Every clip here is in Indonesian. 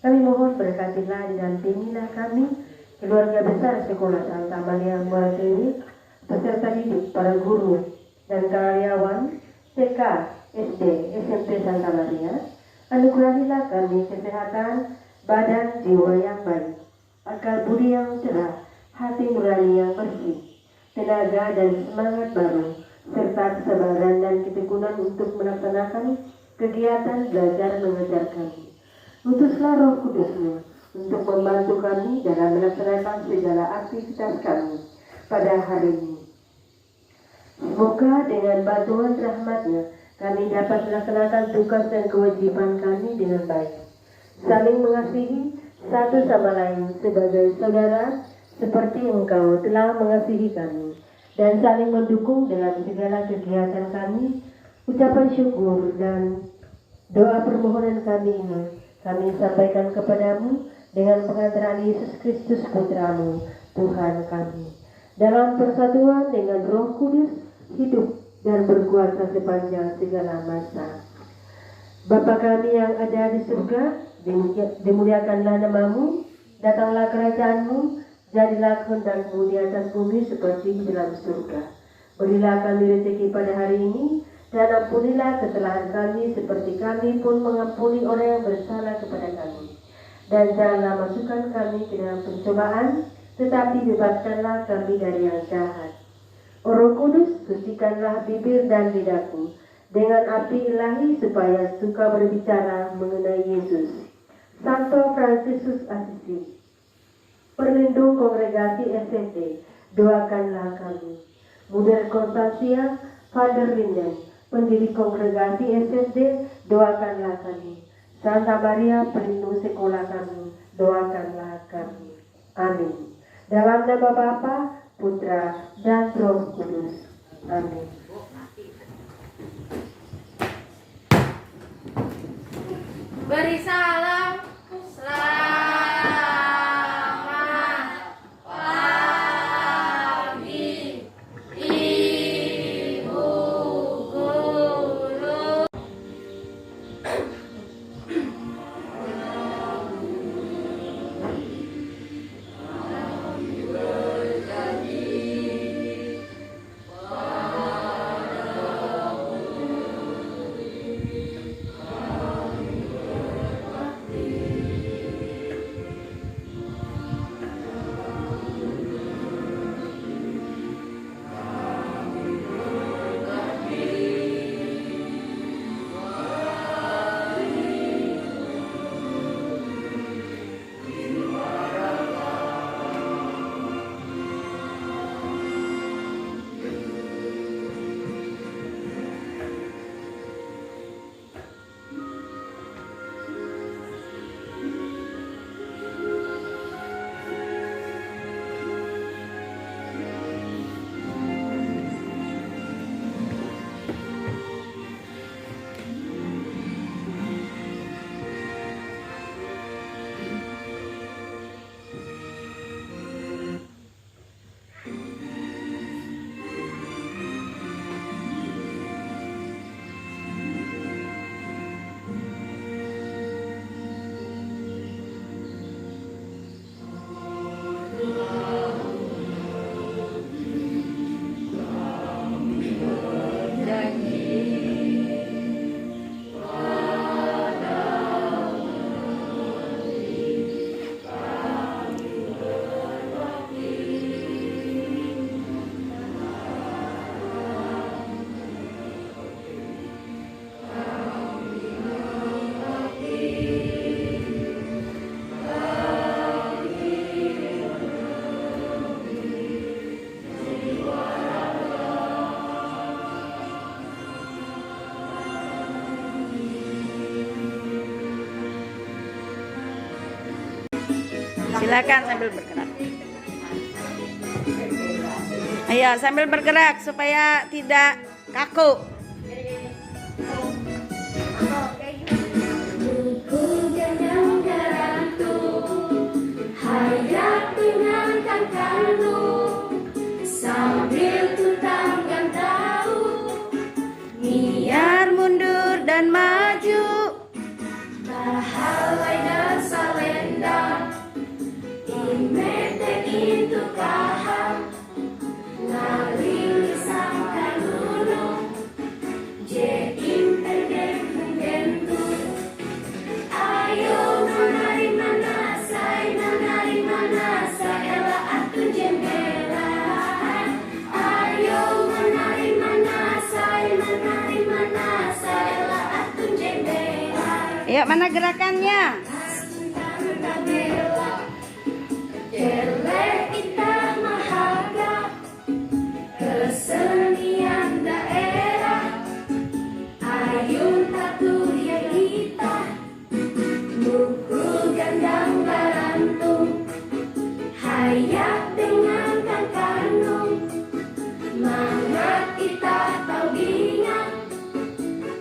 Kami mohon berkatilah dan dampingilah kami, keluarga besar Sekolah Santa Maria Muartini, peserta didik, para guru, dan karyawan TK, SD, SMP Santa Maria. Anugerahilah kami kesehatan, badan, jiwa yang baik, akal budi yang cerah, hati nurani yang bersih, tenaga dan semangat baru, serta kesabaran dan ketekunan untuk melaksanakan kegiatan belajar mengajar kami. Utuslah Roh Kudus-Mu untuk membantu kami dalam melaksanakan segala aktivitas kami pada hari ini. Semoga dengan bantuan rahmat-Nya kami dapat melaksanakan tugas dan kewajiban kami dengan baik, saling mengasihi satu sama lain sebagai saudara seperti Engkau telah mengasihi kami, dan saling mendukung dalam segala kegiatan kami. Ucapan syukur dan doa permohonan kami ini kami sampaikan kepadamu dengan pengantaran Yesus Kristus Putra-Mu, Tuhan kami, dalam persatuan dengan Roh Kudus, hidup dan berkuasa sepanjang segala masa. Bapa kami yang ada di surga, dimuliakanlah namamu, datanglah kerajaan-Mu, jadilah kehendak-Mu di atas bumi seperti di dalam surga. Berilah kami rezeki pada hari ini, dan ampunilah kesalahan kami seperti kami pun mengampuni orang yang bersalah kepada kami. Dan janganlah masukkan kami ke dalam pencobaan, tetapi bebaskanlah kami dari yang jahat. Roh Kudus, sucikanlah bibir dan lidahku dengan api ilahi supaya suka berbicara mengenai Yesus. Santo Fransiskus Assisi, perlindung kongregasi SMP, doakanlah kami. Muder Konstansia, Father Linden, pendiri kongregasi SSD, doakanlah kami. Santa Maria, pelindung sekolah kami, doakanlah kami. Amin. Dalam nama Bapa, Putra, dan Roh Kudus. Amin. Beri salam. Silakan sambil bergerak. Ayo sambil bergerak supaya tidak kaku. Biar mundur dan maju. Pahalai dan salam. Ayo menari manasai ela atu jendela. Ayo menari manasai ela atu jendela. Yuk, mana gerakannya? Jele ita mahaga kesenian daerah. Ayun tatu ya kita mukul gandang garantung. Hayat dengan kang kanung. Mangat kita tau ingat.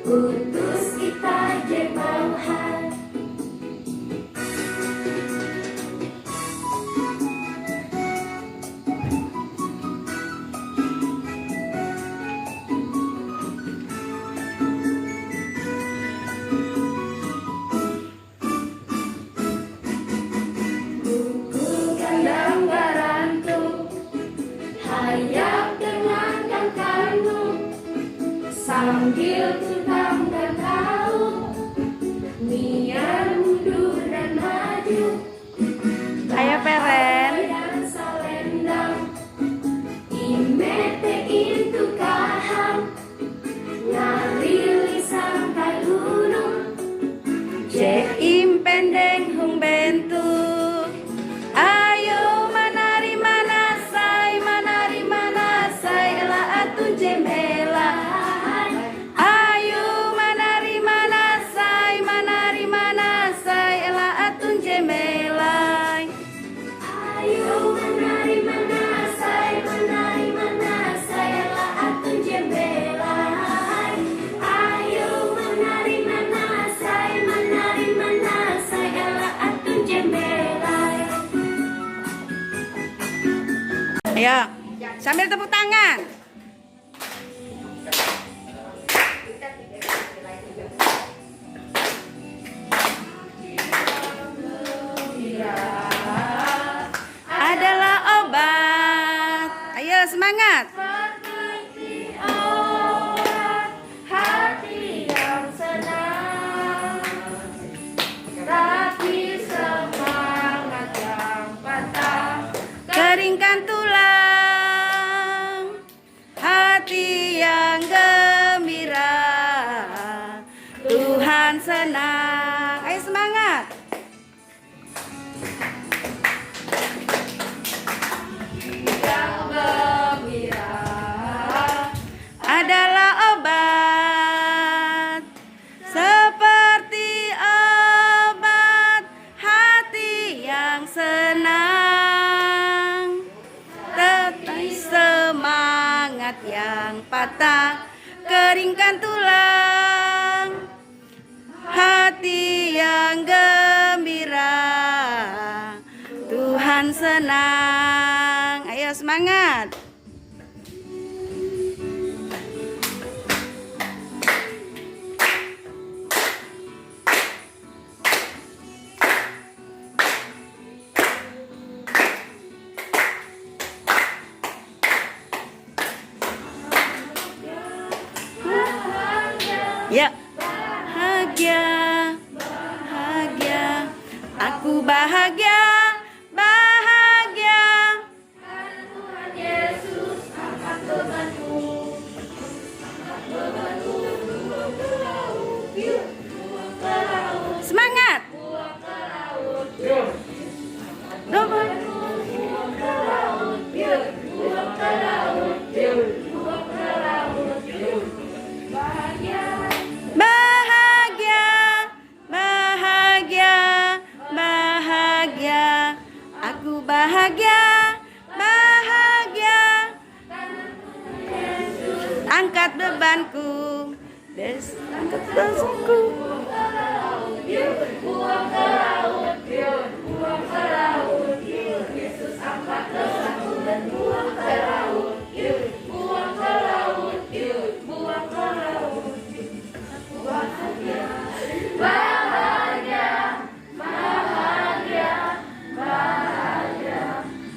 Utus kita jebang hal. Gandang garantung, hayap dengan kang kanung, sambil tukang dan tahu, niat mundur dan maju. Ayo, Peren. Dan salendang, imete itu kaham, ngarilisan kai gunung. Jeim pendeng hung bentu. Ayo menari manasai ela atu jemela. Ayo menari manasai ela atu jemela. Ayo menari manasai ela atu jembela. Ayo menari manasai ela atu jembela. Ayo, sambil tepuk tangan. Adalah obat. Ayo, semangat. Seperti obat hati yang senang, tapi semangat yang patah. Keringkan tulang, hati yang gembira, Tuhan senang. Ayo semangat. Yang gembira Adalah obat, seperti obat hati yang senang, tetapi semangat yang patah. Keringkan tulang, hati yang gembira, Tuhan senang. Ayo semangat. Ya, bahagia, bahagia, aku bahagia, bahagia. Tuhan Yesus angkat bebanmu. Buang ke laut, yuk. Buang ke laut, Semangat. buang ke laut. Dobel. Buang ke laut, yuk. Buang ke laut, yuk. Buang ke laut, yuk. Bahagia. Bahagia, bahagia, bahagia, aku bahagia, bahagia. Angkat bebanku, angkat bebanku. Buang ke laut, yuk. Buang ke laut, yuk. Buang ke laut, yuk. Yesus angkat bebanku dan buang ke laut, yuk. Buang ke laut, yuk. Buang ke laut. Bahagia, bahagia, bahagia, bahagia.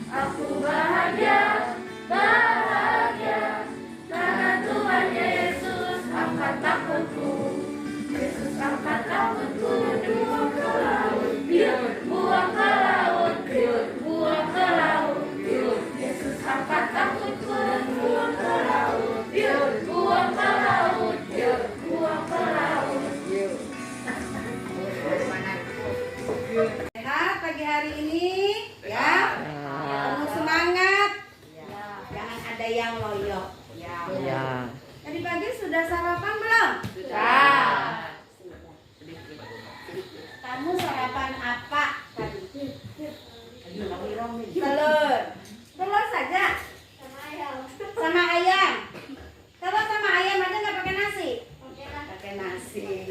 Aku bahagia, bahagia. Karena Tuhan Yesus angkat takutku. Yesus angkat takutku. Buang ke laut. Sehat pagi hari ini ya. Penuh semangat. Jangan ada yang loyo. Ya. Tadi pagi sudah sarapan belum? Sudah. Kamu sarapan apa tadi? Telur. Telur saja. Sama ayam. Telur sama ayam aja nggak pakai nasi? Pakai nasi.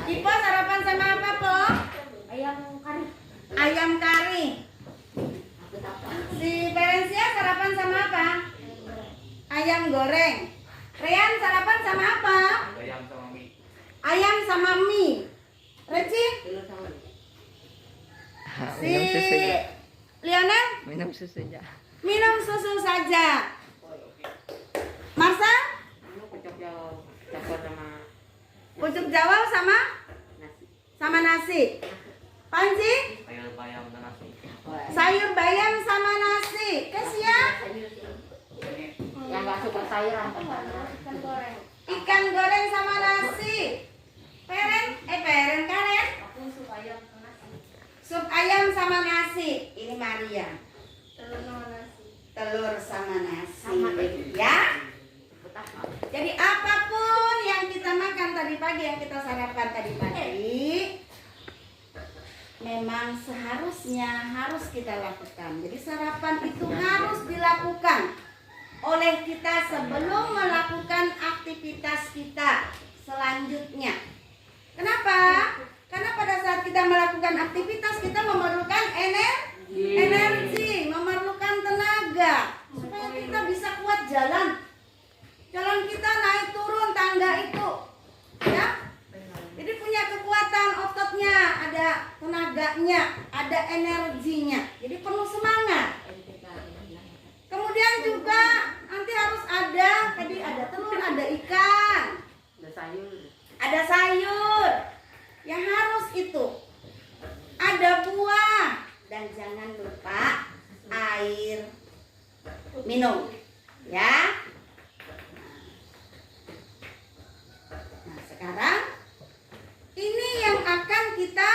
Ipo sarapan sama apa, Po? Ayam kari. Ayam kari. Si Ferencia sarapan sama apa? Ayam goreng. Rian sarapan sama apa? Ayam sama mie. Reci? Si Minum susu ya. Lionel? Minum susu ya. Minum susu saja. Marsa? Pucuk Jawa sama nasi. Panji? Sayur bayam sama nasi. Kesia? Yang nggak suka sayuran Ikan goreng sama nasi. Karen? Sup ayam sama nasi. Ini Maria. Telur sama nasi. Ya. Jadi apapun yang kita makan tadi pagi, yang kita sarapan tadi pagi, memang seharusnya harus kita lakukan. Jadi sarapan itu harus dilakukan oleh kita sebelum melakukan aktivitas kita selanjutnya. Kenapa? Karena pada saat kita melakukan aktivitas kita memerlukan energi, memerlukan tenaga supaya kita bisa kuat jalan. Jalan kita naik turun tangga itu, ya. Jadi punya kekuatan ototnya, ada tenaganya, ada energinya. Jadi perlu semangat. Kemudian juga nanti harus ada, tadi ada telur, ada ikan, ada sayur. Yang harus itu ada buah dan jangan lupa air minum, ya. Nah, sekarang ini yang akan kita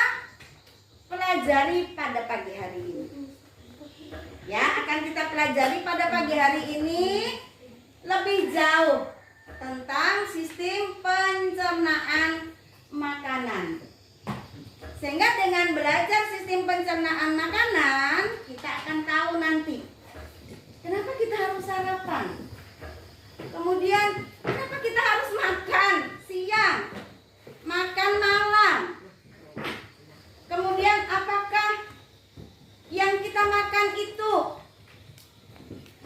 pelajari pada pagi hari ini. Ya, akan kita pelajari pada pagi hari ini lebih jauh tentang sistem pencernaan makanan. Sehingga dengan belajar sistem pencernaan makanan, kita akan tahu nanti kenapa kita harus sarapan. Kemudian, kenapa kita harus makan siang, makan malam. Kemudian, apakah yang kita makan itu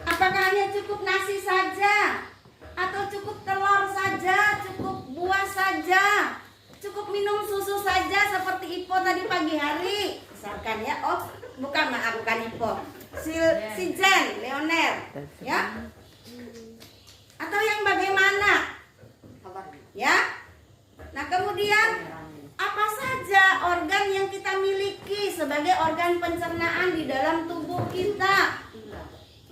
apakah hanya cukup nasi saja, atau cukup telur saja, cukup buah saja, cukup minum susu saja seperti Ipo tadi pagi hari, misalkan ya. Oh, bukan Ipo, si Jen, Leonel, ya. Atau yang bagaimana? Ya. Nah, kemudian apa saja organ yang kita miliki sebagai organ pencernaan di dalam tubuh kita?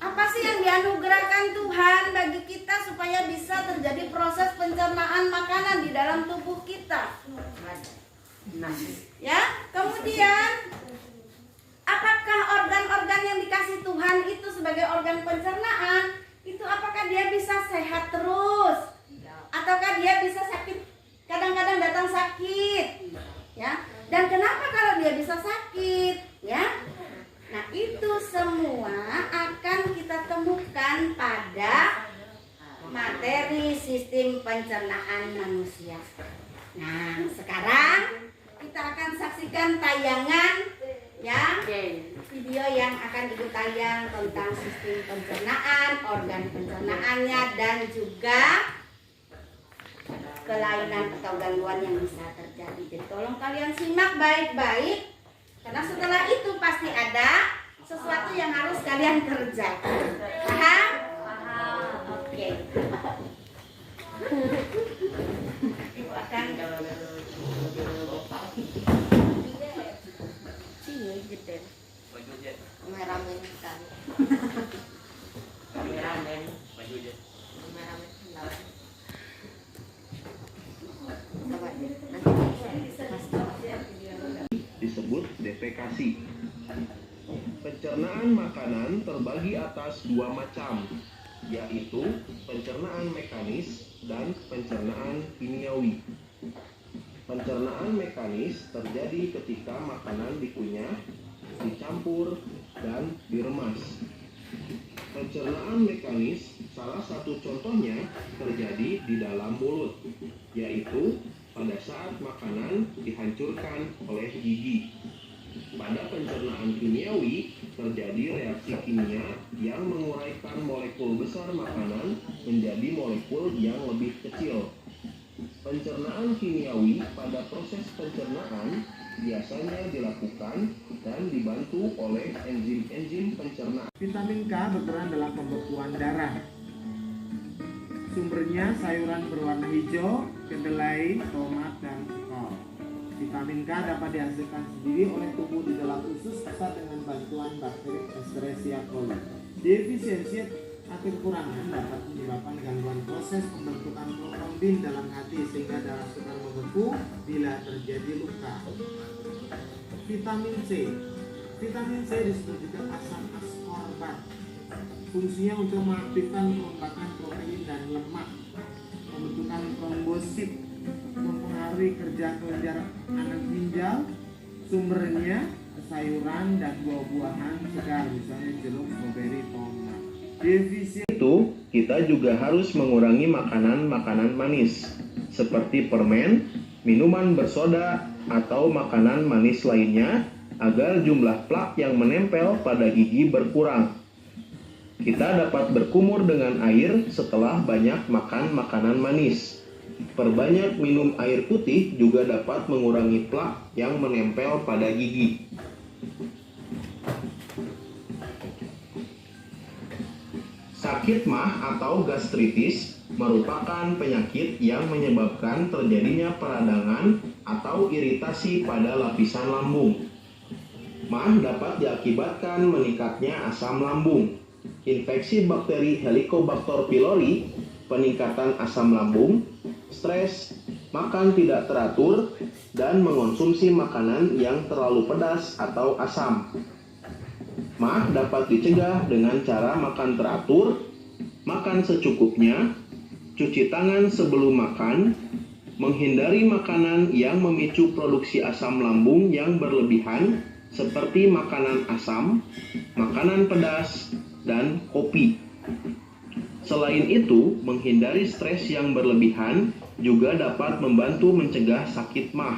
Apa sih yang dianugerahkan Tuhan bagi kita supaya bisa terjadi proses pencernaan makanan di dalam tubuh kita? Ya, kemudian apakah organ-organ yang dikasih Tuhan itu sebagai organ pencernaan itu apakah dia bisa sehat terus? Ataukah dia bisa sakit? Kadang-kadang datang sakit, ya. Dan kenapa kalau dia bisa sakit, ya? Nah, itu semua akan kita temukan pada materi sistem pencernaan manusia. Nah, sekarang kita akan saksikan tayangan, ya, video yang akan ibu tayang tentang sistem pencernaan, organ pencernaannya, dan juga kelainan atau gangguan yang bisa terjadi. Jadi tolong kalian simak baik-baik, karena setelah itu pasti ada sesuatu yang harus kalian kerjakan. Paham? Oke. Ibu akan Kameramen sekali. disebut disebut defekasi. Pencernaan makanan terbagi atas dua macam, yaitu pencernaan mekanis dan pencernaan kimiawi. Pencernaan mekanis terjadi ketika makanan dikunyah, dicampur, dan diremas. Pencernaan mekanis salah satu contohnya terjadi di dalam mulut, yaitu pada saat makanan dihancurkan oleh gigi. Pada pencernaan kimiawi terjadi reaksi kimia yang menguraikan molekul besar makanan menjadi molekul yang lebih kecil. Pencernaan kimiawi pada proses pencernaan biasanya dilakukan dan dibantu oleh enzim-enzim pencernaan. Vitamin K berperan dalam pembekuan darah. Sumbernya sayuran berwarna hijau, kedelai, tomat, dan kol. Vitamin K dapat dihasilkan sendiri oleh tubuh di dalam usus pusat dengan bantuan bakteri Escherichia coli. Defisiensi atau kekurangan dapat menyebabkan gangguan proses pembentukan trombin dalam hati sehingga darah sukar membeku bila terjadi luka. Vitamin C. Vitamin C disebut juga asam ascorbat. Fungsinya untuk mengaktifkan perombakan protein dan lemak, pembentukan trombosit, mempengaruhi kerja kelenjar anak ginjal. Sumbernya sayuran dan buah-buahan segar, misalnya jeruk, stroberi, tomat. Itu, kita juga harus mengurangi makanan-makanan manis, seperti permen, minuman bersoda, atau makanan manis lainnya, agar jumlah plak yang menempel pada gigi berkurang. Kita dapat berkumur dengan air setelah banyak makan makanan manis. Perbanyak minum air putih juga dapat mengurangi plak yang menempel pada gigi. Sakit mah atau gastritis merupakan penyakit yang menyebabkan terjadinya peradangan atau iritasi pada lapisan lambung. Mah dapat diakibatkan meningkatnya asam lambung, infeksi bakteri Helicobacter pylori, peningkatan asam lambung, stres, makan tidak teratur, dan mengonsumsi makanan yang terlalu pedas atau asam. Mah dapat dicegah dengan cara makan teratur, makan secukupnya, cuci tangan sebelum makan, menghindari makanan yang memicu produksi asam lambung yang berlebihan seperti makanan asam, makanan pedas, dan kopi. Selain itu, menghindari stres yang berlebihan juga dapat membantu mencegah sakit mah.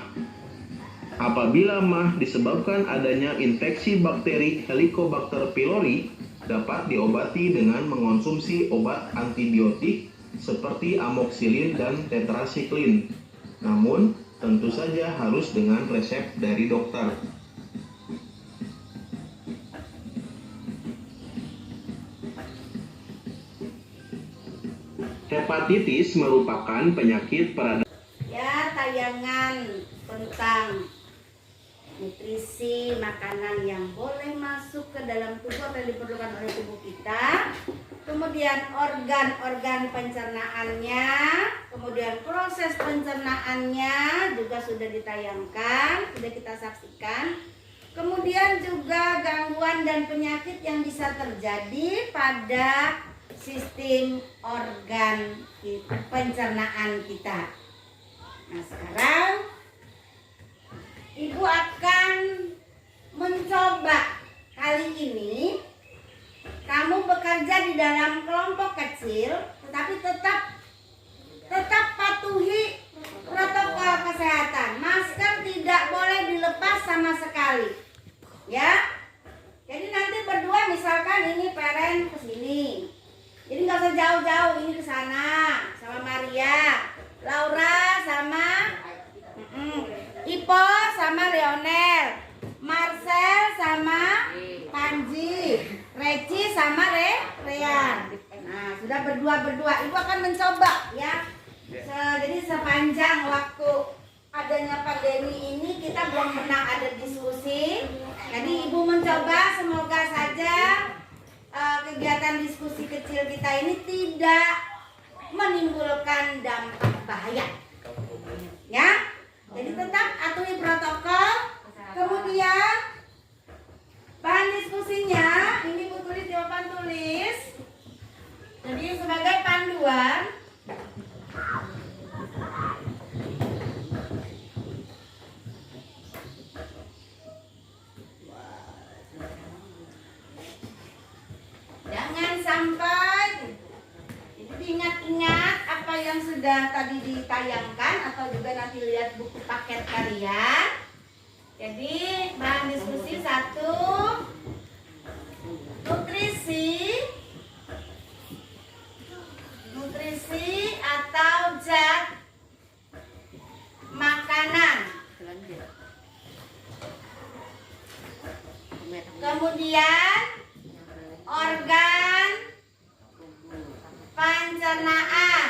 Apabila mah disebabkan adanya infeksi bakteri Helicobacter pylori, dapat diobati dengan mengonsumsi obat antibiotik seperti amoxicillin dan tetracycline. Namun, tentu saja harus dengan resep dari dokter. Hepatitis merupakan penyakit peradangan. Ya, tayangan tentang nutrisi makanan yang boleh masuk ke dalam tubuh atau diperlukan oleh tubuh kita, kemudian organ-organ pencernaannya, kemudian proses pencernaannya juga sudah ditayangkan, sudah kita saksikan. Kemudian juga gangguan dan penyakit yang bisa terjadi pada sistem organ pencernaan kita. Nah, sekarang Ibu akan mencoba kali ini kamu bekerja di dalam kelompok kecil, tetapi tetap patuhi protokol kesehatan. Masker tidak boleh dilepas sama sekali, ya. Jadi nanti berdua misalkan ini Peren ke sini, jadi nggak usah jauh-jauh, ini ke sana sama Maria, Laura sama Ipo sama Leonel, Marcel sama Panji, Reci sama Rean. Nah, sudah berdua. Ibu akan mencoba ya. Jadi sepanjang waktu adanya pandemi ini kita belum pernah ada diskusi. Jadi Ibu mencoba, semoga saja kegiatan diskusi kecil kita ini tidak menimbulkan dampak bahaya. Ya. Jadi tetap atuhi protokol Kemudian bahan diskusinya ini Bu tulis jawaban tulis. Jadi sebagai panduan jangan sampai itu diingat-ingat apa yang sudah tadi ditayangkan atau juga nanti lihat buku paket kalian. Jadi bahan diskusi 1 nutrisi atau zat makanan. Kemudian organ pencernaan.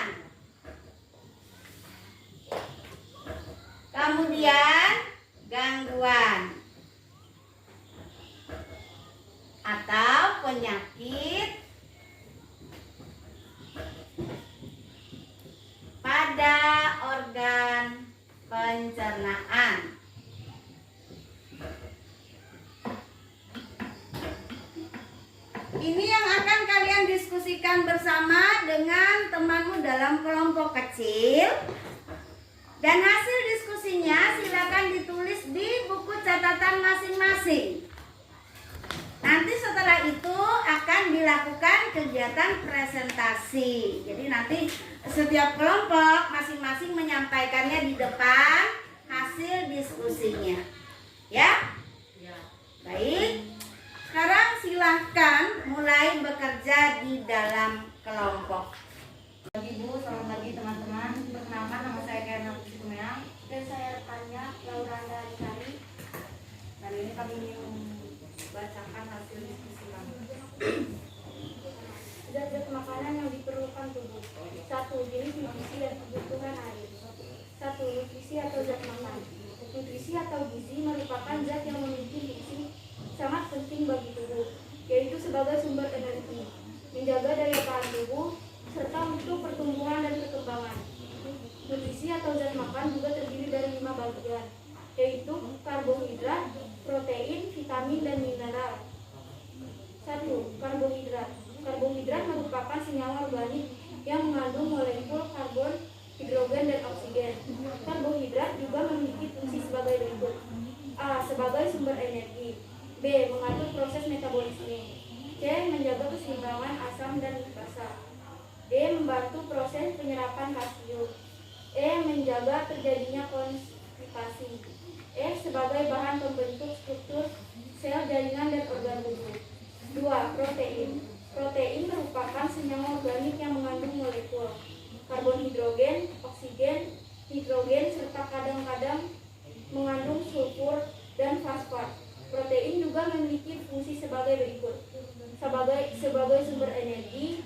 Kemudian gangguan atau penyakit pada organ pencernaan. Ini yang akan kalian diskusikan bersama dengan temanmu dalam kelompok kecil. Dan hasil diskusinya silakan ditulis di buku catatan masing-masing. Nanti setelah itu akan dilakukan kegiatan presentasi. Jadi nanti setiap kelompok masing-masing menyampaikannya di depan hasil diskusinya. Ya? Baik. Sekarang silahkan mulai bekerja di dalam kelompok. Pagi Bu, selamat pagi teman-teman. Perkenalkan, nama saya Kena Putri Kumeang dan saya rekannya Laura Andari. Kali ini kami ingin membacakan hasil diskusi kami. Zat-zat makanan yang diperlukan tubuh. 1. Jenis nutrisi dan kebutuhan air. 1. Nutrisi atau zat makan. Nutrisi atau gizi merupakan zat yang memiliki fungsi sangat penting bagi tubuh, yaitu sebagai sumber energi, menjaga daya tahan tubuh, serta untuk pertumbuhan dan perkembangan. Nutrisi atau zat makan juga terdiri dari 5 bagian, yaitu karbohidrat, protein, vitamin, dan mineral. 1. Karbohidrat. Karbohidrat merupakan senyawa organik yang mengandung molekul karbon, hidrogen, dan oksigen. Karbohidrat juga memiliki fungsi sebagai berikut. A. Sebagai sumber energi. B. Mengatur proses metabolisme. C. Menjaga keseimbangan asam dan basa. D. Membantu proses penyerapan kalsium. E. Menjaga terjadinya konstipasi. F. Sebagai bahan pembentuk struktur sel, jaringan, dan organ tubuh. 2. Protein. Protein merupakan senyawa organik yang mengandung molekul karbon, hidrogen, oksigen, nitrogen, serta kadang-kadang mengandung sulfur dan fosfat. Protein juga memiliki fungsi sebagai berikut. Sebagai sumber energi,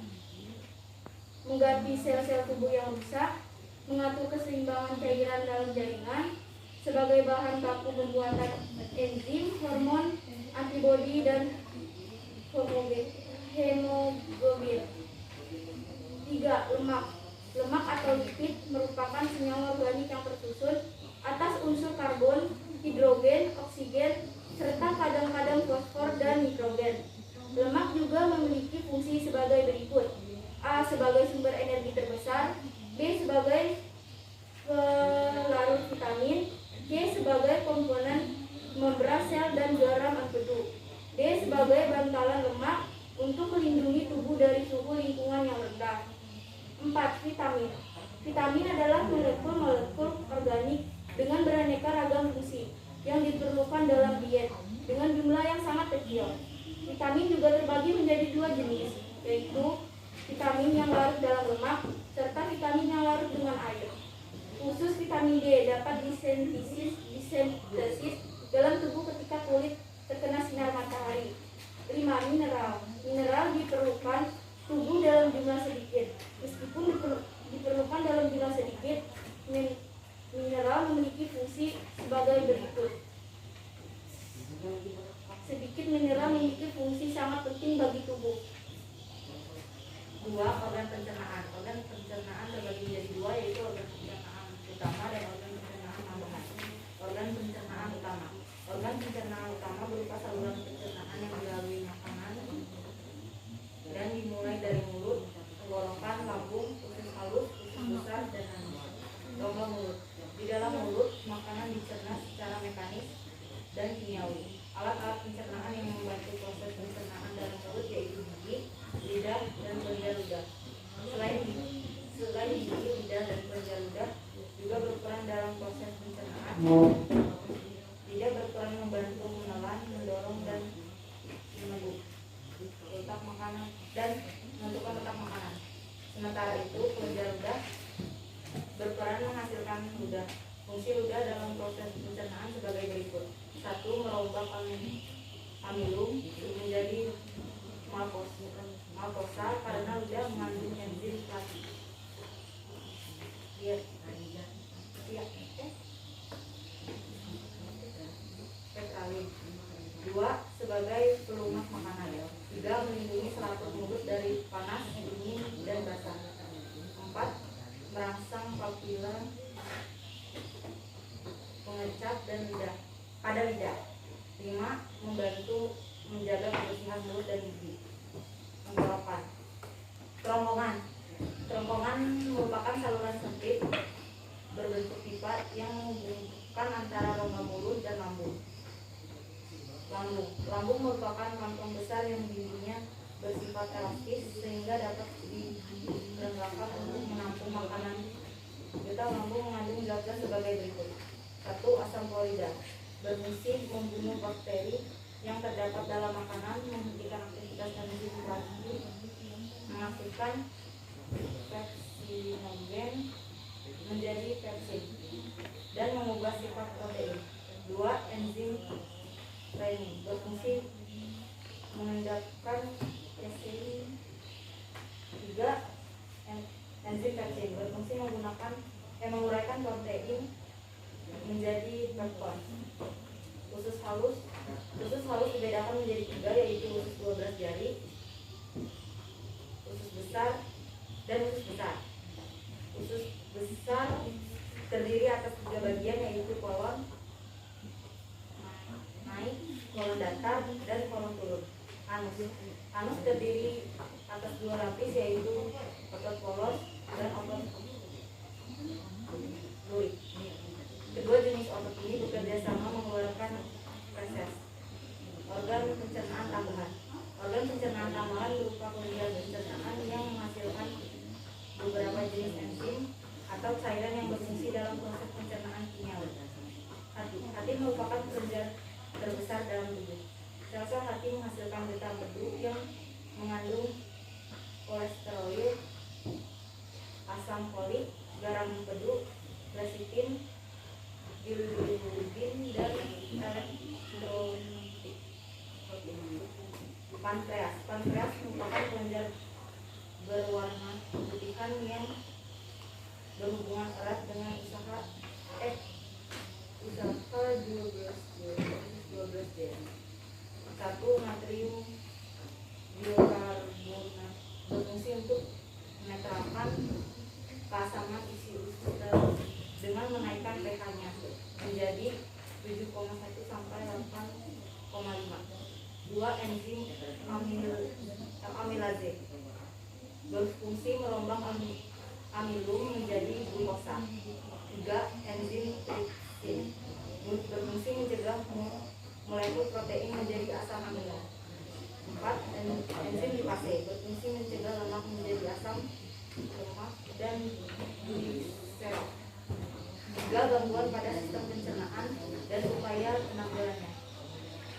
mengganti sel-sel tubuh yang rusak, mengatur keseimbangan cairan dalam jaringan, sebagai bahan baku pembuatan enzim, hormon, antibodi, dan hemoglobin. 3. Lemak. Lemak atau lipid merupakan senyawa organik yang tersusun atas unsur karbon, hidrogen, oksigen, serta kadang-kadang fosfor dan nitrogen. Lemak juga memiliki fungsi sebagai berikut. A. Sebagai sumber energi terbesar. B. Sebagai pelarut vitamin. C. Sebagai komponen membran sel dan garam empedu. D. Sebagai bantalan lemak untuk melindungi tubuh dari suhu lingkungan yang rendah. 4. Vitamin. Vitamin adalah molekul-molekul organik dengan beraneka ragam fungsi yang diperlukan dalam diet dengan jumlah yang sangat kecil. Vitamin juga terbagi menjadi 2 jenis, yaitu vitamin yang larut dalam lemak serta vitamin yang larut dengan air. Khusus vitamin D dapat disintesis dalam tubuh ketika kulit terkena sinar matahari. 5. Mineral. Mineral diperlukan tubuh dalam jumlah sedikit. Meskipun diperlukan dalam jumlah sedikit, mineral memiliki fungsi sebagai berikut. Sedikit mineral memiliki fungsi sangat penting bagi tubuh. 2. Organ pencernaan. Organ pencernaan terbagi menjadi 2, yaitu organ pencernaan utama dan organ pencernaan tambahan. Organ pencernaan utama. Organ pencernaan utama berupa saluran pencernaan yang dilalui makanan dan dimulai dari mulut, tenggorokan, lambung, usus halus, usus besar, dan anus. Rongga mulut. Di dalam mulut, makanan dicerna secara mekanis dan kimiawi. Alat-alat pencernaan yang membantu proses pencernaan dalam mulut yaitu gigi, lidah, dan kelenjar ludah. Selain gigi, lidah, dan kelenjar ludah juga berperan dalam proses pencernaan. Lidah berperan membantu menelan, mendorong, dan menentukan letak makanan. Sementara itu, kelenjar ludah berperan menghasilkan ludah. Fungsi ludah dalam proses pencernaan sebagai berikut: 1. Merombak amilum menjadi maltosa karena ludah mengandung enzim petralin. 2. Sebagai pelumas makanan. 3. Melindungi selaput mulut dari panas, dingin, dan basah. 4. Merangsang papila pengecap dan lidah pada lidah. 5. Membantu menjaga kebersihan mulut dan gigi. Tenggorokan. Kerongkongan merupakan saluran sempit berbentuk pipa yang menghubungkan antara rongga mulut dan lambung. Lambung merupakan kantong besar yang dindingnya bersifat elastis sehingga dapat dipergunakan untuk menampung makanan. Getah lambung mengandung zat-zat sebagai berikut: 1. Asam klorida berfungsi membunuh bakteri yang terdapat dalam makanan, menghentikan aktivitas enzim lagi, mengaktifkan pepsinogen menjadi pepsin, dan mengubah sifat protein. 2. Enzim renin berfungsi mengendapkan kesin. 3. Enzim pepsin berfungsi menguraikan protein menjadi peptid. Usus halus dibedakan menjadi 3, yaitu usus 12 jari, usus besar, dan usus besar. Usus besar terdiri atas 3 bagian, yaitu kolon naik, kolon datar, dan kolon turun. Anus terdiri atas 2 lapis, yaitu otot polos dan otot fluid. Kedua jenis otot ini bekerja sama mengeluarkan feses. Organ pencernaan tambahan. Organ pencernaan tambahan berupa kelenjar pencernaan yang menghasilkan beberapa jenis enzim atau cairan yang berfungsi dalam proses pencernaan kimiawi. Hati merupakan kelenjar terbesar dalam tubuh. Sel-sel hati menghasilkan beta empedu yang mengandung kolesterol, asam folik, garam empedu, lecitin, bilirubin, dan elektrolitik. Pankreas merupakan kelenjar berwarna keputihan yang berhubungan erat dengan usaha 12D. 1. Natrium biokarbonat berfungsi untuk menetralkan keasaman isi usus dengan menaikkan pH-nya menjadi 7,1 sampai 8,5. 2. Enzim amilase berfungsi merombak amilum menjadi glukosa. 3. Enzim tripsin berfungsi mencegah molekul protein menjadi asam amino. 4. Enzim lipase berfungsi mencegah lemak menjadi asam lemak dan gliserol. 3. Gangguan pada sistem pencernaan dan upaya penanggulangannya.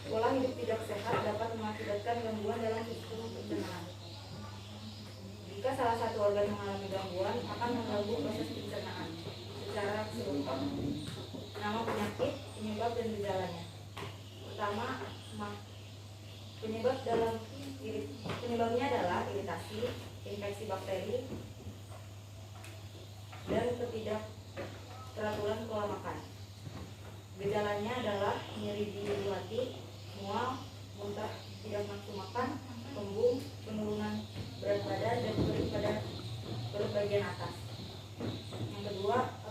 Pola hidup tidak sehat dapat mengakibatkan gangguan dalam sistem pencernaan. Jika salah satu organ mengalami gangguan, akan mengganggu proses pencernaan secara keseluruhan. Nama penyakit, penyebab, dan gejalanya. Pertama, penyebabnya adalah iritasi, infeksi bakteri, dan ketidakteraturan pola makan. Gejalanya adalah nyeri di lulu hati, mual, muntah, tidak nafsu makan, kembung, penurunan berat badan, dan perut pada perut bagian atas. Yang kedua,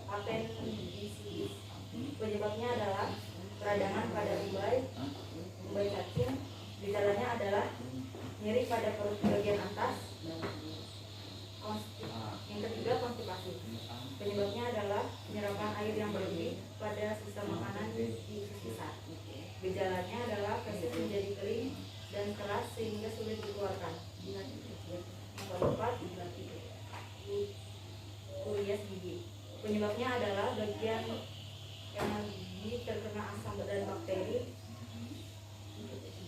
appendicitis. Penyebabnya adalah peradangan pada umbai cacing. Gejalanya adalah nyeri pada perut bagian atas. Yang ketiga, konstipasi. Penyebabnya adalah penyerapan air yang berlebih pada sisa makanan di usus besar. Gejalanya adalah feses menjadi kering dan keras sehingga sulit dikeluarkan. Yang keempat, ureas gigi. Penyebabnya adalah bagian kanan gigi terkena asam dan bakteri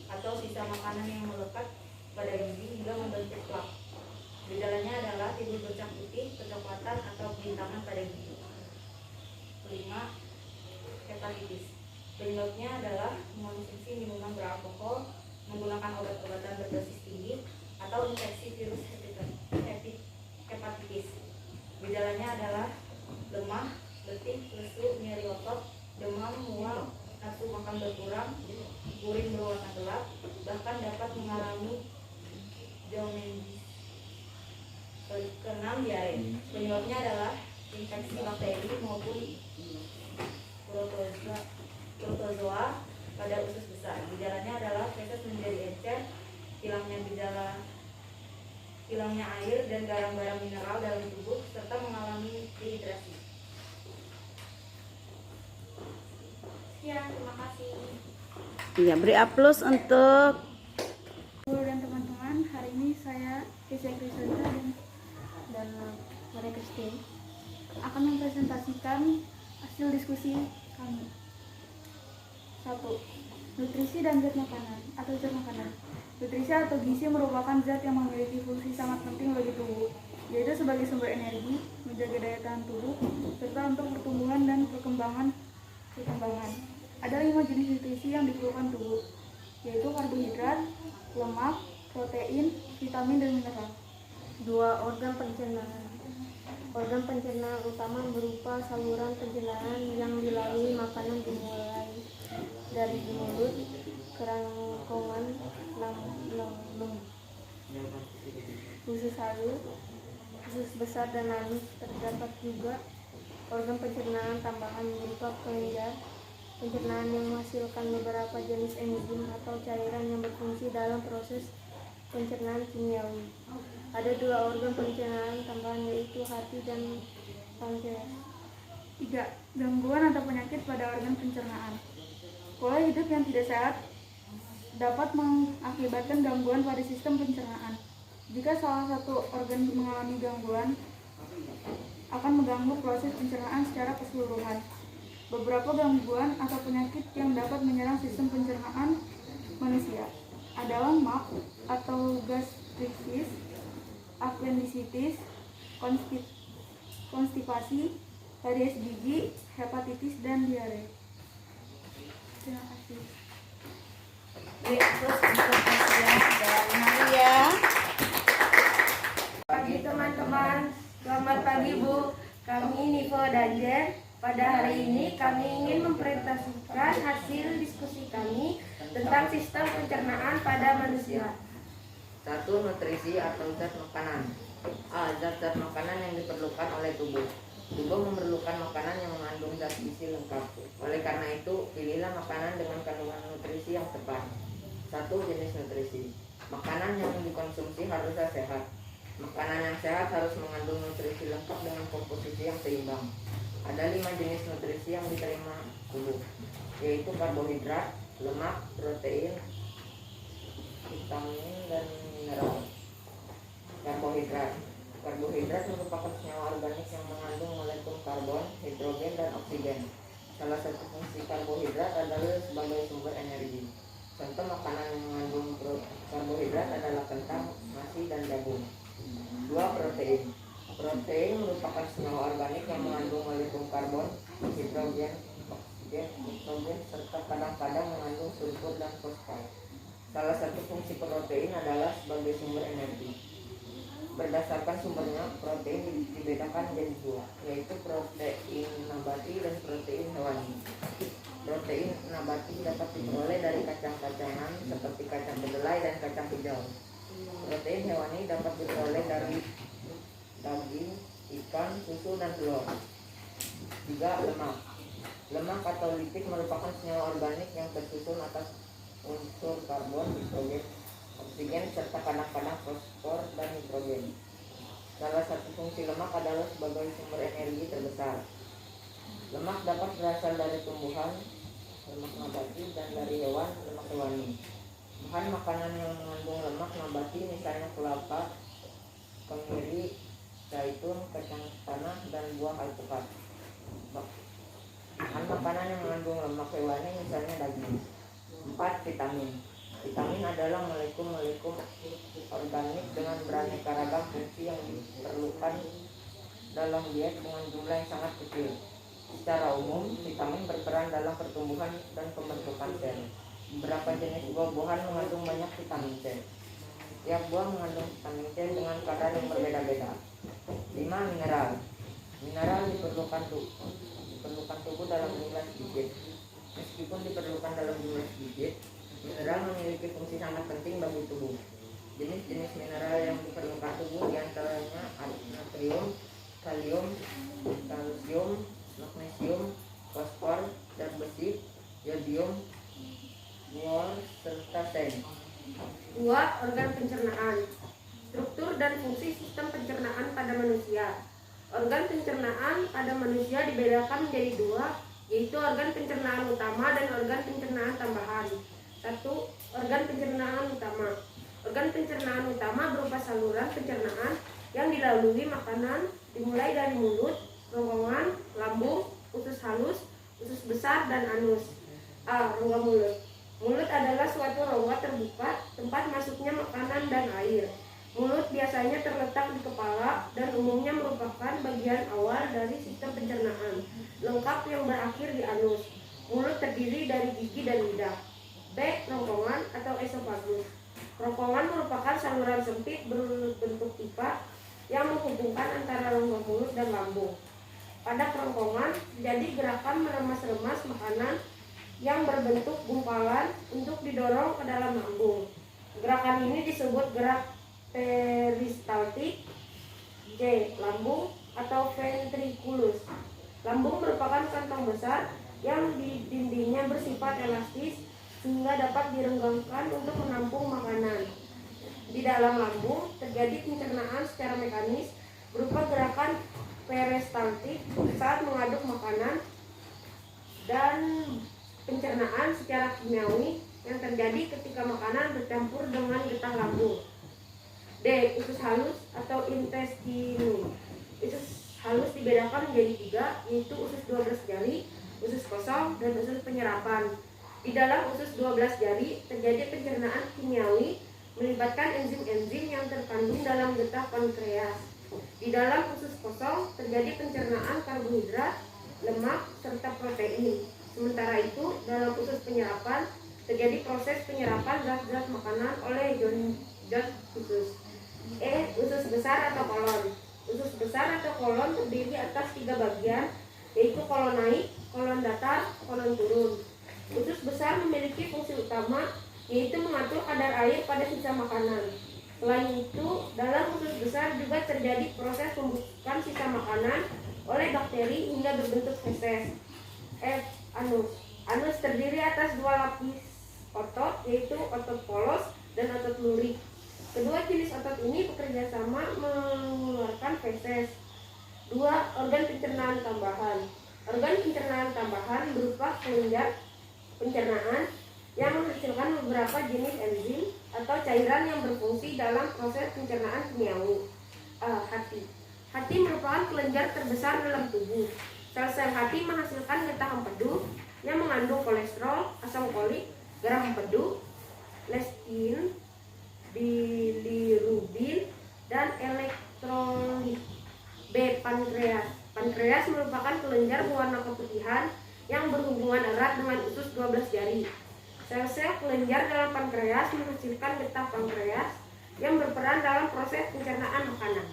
atau sisa makanan yang melekat pada gigi hingga membentuk plak. Gejalanya adalah timbul bercak putih, kecoklatan atau berintangan pada gigi. Kelima, hepatitis. Penyebabnya adalah mengonsumsi minuman beralkohol, menggunakan obat-obatan berdosis tinggi, atau infeksi virus hepatitis. Gejalanya adalah lemah, letih, lesu, nyeri otot, demam, mual, nafsu makan berkurang, urin berwarna gelap, bahkan dapat mengalami jaundice. Keenam, diare. Penyebabnya adalah infeksi bakteri maupun protozoa pada usus besar. Gejalanya adalah feses menjadi encer, hilangnya air dan garam-garam mineral dalam tubuh, serta mengalami dehidrasi. Sekian, terima kasih. Ya, beri aplaus untuk Guru dan teman-teman, hari ini saya Kesia Krisanta dan Maria Christine akan mempresentasikan hasil diskusi kami. 1. Nutrisi dan zat makanan atau zat makanan. Nutrisi atau gizi merupakan zat yang memiliki fungsi sangat penting bagi tubuh, yaitu sebagai sumber energi, menjaga daya tahan tubuh, serta untuk pertumbuhan dan perkembangan. Ada 5 jenis nutrisi yang diperlukan tubuh, yaitu karbohidrat, lemak, protein, vitamin, dan mineral. 2. Organ pencernaan. Organ pencernaan utama berupa saluran pencernaan yang dilalui makanan dimulai dari mulut, kerongkongan, lambung, usus halus, usus besar, dan anus. Terdapat juga organ pencernaan tambahan berupa kelenjar pencernaan yang menghasilkan beberapa jenis enzim atau cairan yang berfungsi dalam proses pencernaan kimiawi. Ada 2 organ pencernaan tambahan, yaitu hati dan pankreas. 3. Gangguan atau penyakit pada organ pencernaan. Pola hidup yang tidak sehat dapat mengakibatkan gangguan pada sistem pencernaan. Jika salah satu organ mengalami gangguan, akan mengganggu proses pencernaan secara keseluruhan. Beberapa gangguan atau penyakit yang dapat menyerang sistem pencernaan manusia adalah MAC atau gastritis, appendicitis, konstipasi, karies gigi, hepatitis, dan diare. Terima kasih. beri aplaus untuk Asia dan Maria. Pagi teman-teman, selamat pagi Bu. Kami Nivo dan Jen. Pada hari ini kami ingin mempresentasikan hasil diskusi kami tentang sistem pencernaan pada manusia. 1. Nutrisi atau zat makanan. A. Zat-zat makanan yang diperlukan oleh tubuh. Tubuh memerlukan makanan yang mengandung zat gizi lengkap. Oleh karena itu, pilihlah makanan dengan kandungan nutrisi yang tepat. 1. Jenis nutrisi. Makanan yang dikonsumsi haruslah sehat. Makanan yang sehat harus mengandung nutrisi lengkap dengan komposisi yang seimbang. Ada 5 jenis nutrisi yang diterima tubuh, yaitu karbohidrat, lemak, protein, vitamin, dan mineral. Karbohidrat merupakan senyawa organik yang mengandung molekul karbon, hidrogen, dan oksigen. Salah satu fungsi karbohidrat adalah sebagai sumber energi. Contoh makanan yang mengandung karbohidrat adalah kentang, nasi, dan jagung. 2. Protein. Protein merupakan senyawa organik yang mengandung molekul karbon, hidrogen, oksigen, nitrogen, serta kadang-kadang mengandung sulfur dan fosfat. Salah satu fungsi protein adalah sebagai sumber energi. Berdasarkan sumbernya, protein dibedakan menjadi 2, yaitu protein nabati dan protein hewani. Protein nabati dapat diperoleh dari kacang-kacangan seperti kacang kedelai dan kacang hijau. Protein hewani dapat diperoleh dari daging, ikan, susu, dan telur. 3. Lemak. Lemak atau lipid merupakan senyawa organik yang tersusun atas unsur karbon, hidrogen, oksigen, serta kadang-kadang fosfor dan nitrogen. Salah satu fungsi lemak adalah sebagai sumber energi terbesar. Lemak dapat berasal dari tumbuhan, lemak nabati, dan dari hewan, lemak hewani. Bahan makanan yang mengandung lemak nabati misalnya kelapa, kemiri, zaitun, kacang tanah, dan buah alpukat. Bahan makanan yang mengandung lemak hewani misalnya daging. 4. Vitamin. Vitamin adalah molekul-molekul organik dengan beraneka ragam fungsi yang diperlukan dalam diet dengan jumlah yang sangat kecil. Secara umum, vitamin berperan dalam pertumbuhan dan pembentukan sel. Beberapa jenis buah-buahan mengandung banyak vitamin C. Tiap buah mengandung vitamin C dengan kadar yang berbeda-beda. 5. Mineral. Mineral diperlukan tubuh dalam jumlah sedikit. Meskipun diperlukan dalam jumlah sedikit, mineral memiliki fungsi sangat penting bagi tubuh. Jenis-jenis mineral yang diperlukan tubuh diantaranya natrium, kalium, kalsium, magnesium, fosfor, zat besi, yodium, bor, serta seng. 2. Organ pencernaan. Struktur dan fungsi sistem pencernaan pada manusia. Organ pencernaan pada manusia dibedakan menjadi 2, yaitu organ pencernaan utama dan organ pencernaan tambahan. 1. Organ pencernaan utama. Organ pencernaan utama berupa saluran pencernaan yang dilalui makanan, dimulai dari mulut, ronggongan, lambung, usus halus, usus besar, dan anus. A. Rongga mulut. Mulut adalah suatu rongga terbuka tempat masuknya makanan dan air. Mulut biasanya terletak di kepala dan umumnya merupakan bagian awal dari sistem pencernaan, lengkap yang berakhir di anus. Mulut terdiri dari gigi dan lidah. B. Rongkongan atau esofagus. Rongkongan merupakan saluran sempit berbentuk pipa yang menghubungkan antara rongga mulut dan lambung. Pada kerongkongan terjadi gerakan meremas-remas makanan yang berbentuk gumpalan untuk didorong ke dalam lambung. Gerakan ini disebut gerak peristaltik. J. Lambung atau ventriculus. Lambung merupakan kantong besar yang di dindingnya bersifat elastis sehingga dapat direnggangkan untuk menampung makanan. Di dalam lambung terjadi pencernaan secara mekanis berupa gerakan peristaltik saat mengaduk makanan dan pencernaan secara kimiawi yang terjadi ketika makanan bercampur dengan getah lambung. D. Usus halus atau intestinum. Usus halus dibedakan menjadi 3, yaitu usus 12 jari, usus kosong, dan usus penyerapan. Di dalam usus 12 jari terjadi pencernaan kimiawi melibatkan enzim-enzim yang terkandung dalam getah pankreas. Di dalam usus kosong terjadi pencernaan karbohidrat, lemak, serta protein. Sementara itu, dalam usus penyerapan terjadi proses penyerapan zat-zat makanan oleh zat usus. E. Usus besar atau kolon. Usus besar atau kolon terdiri atas 3 bagian, yaitu kolon naik, kolon datar, kolon turun. Usus besar memiliki fungsi utama, yaitu mengatur kadar air pada sisa makanan. Selain itu, dalam usus besar juga terjadi proses pembusukan sisa makanan oleh bakteri hingga berbentuk feses. F. Anus. Anus terdiri atas 2 lapis otot, yaitu otot polos dan otot lurik. Kedua jenis otot ini bekerja sama mengeluarkan feses. 2. Organ pencernaan tambahan. Organ pencernaan tambahan berupa kelenjar pencernaan yang menghasilkan beberapa jenis enzim atau cairan yang berfungsi dalam proses pencernaan kimiawi. Hati. Hati merupakan kelenjar terbesar dalam tubuh. Sel-sel hati menghasilkan getah empedu yang mengandung kolesterol, asam folik, garam empedu, lestin, bilirubin, dan elektrolit. B. Pankreas. Pankreas merupakan kelenjar berwarna keputihan yang berhubungan erat dengan usus 12 jari. Sel-sel kelenjar dalam pankreas menghasilkan getah pankreas yang berperan dalam proses pencernaan makanan.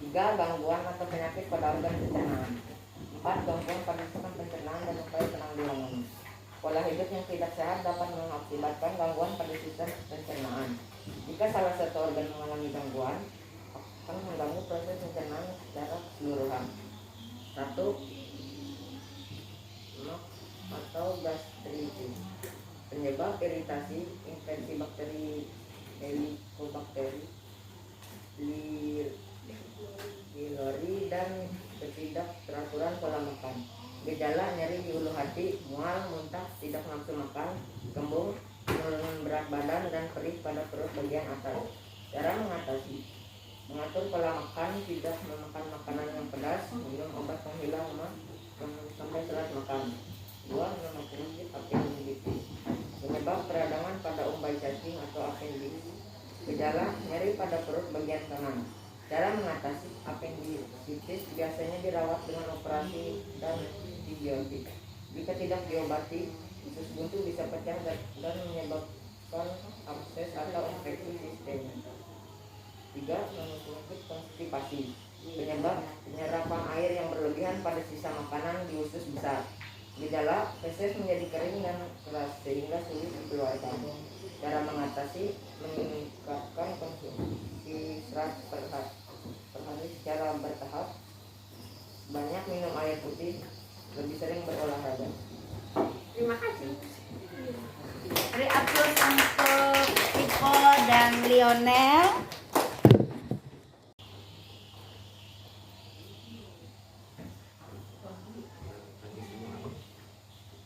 3. Gangguan atau penyakit pada organ pencernaan. 4. Gangguan pada sistem pencernaan dan upaya penanggulangan. Pola hidup yang tidak sehat dapat mengakibatkan gangguan pada sistem pencernaan. Jika salah satu organ mengalami gangguan, akan mengganggu proses pencernaan secara keseluruhan. 1. lemak, atau gastritis. Penyebab iritasi, infeksi bakteri Helicobacter pylori dan ketidakteraturan pola makan. Gejala nyeri di ulu hati, mual, muntah, tidak nafsu makan, kembung, penurunan berat badan, dan perih pada perut bagian atas. Cara mengatasi: mengatur pola makan, tidak memakan makanan yang pedas, minum obat penghilang lemak sampai setelah makan. 2. Minum appendicitis. Penyebab peradangan pada umbai cacing atau appendix. Gejala nyeri pada perut bagian kanan. Cara mengatasi appendicitis biasanya dirawat dengan operasi dan antibiotik. Jika tidak diobati, usus buntu bisa pecah dan menyebabkan abses atau infeksi sistemik. 3. Mengungkit konstipasi. Penyebab penyerapan air yang berlebihan pada sisa makanan di usus besar. Gejala feses menjadi kering dan keras sehingga sulit dikeluarkan. Cara mengatasi: meningkatkan konsumsi serat per hari secara bertahap, banyak minum air putih, lebih sering berolahraga. Terima kasih. Beri aplaus untuk Iko dan Lionel.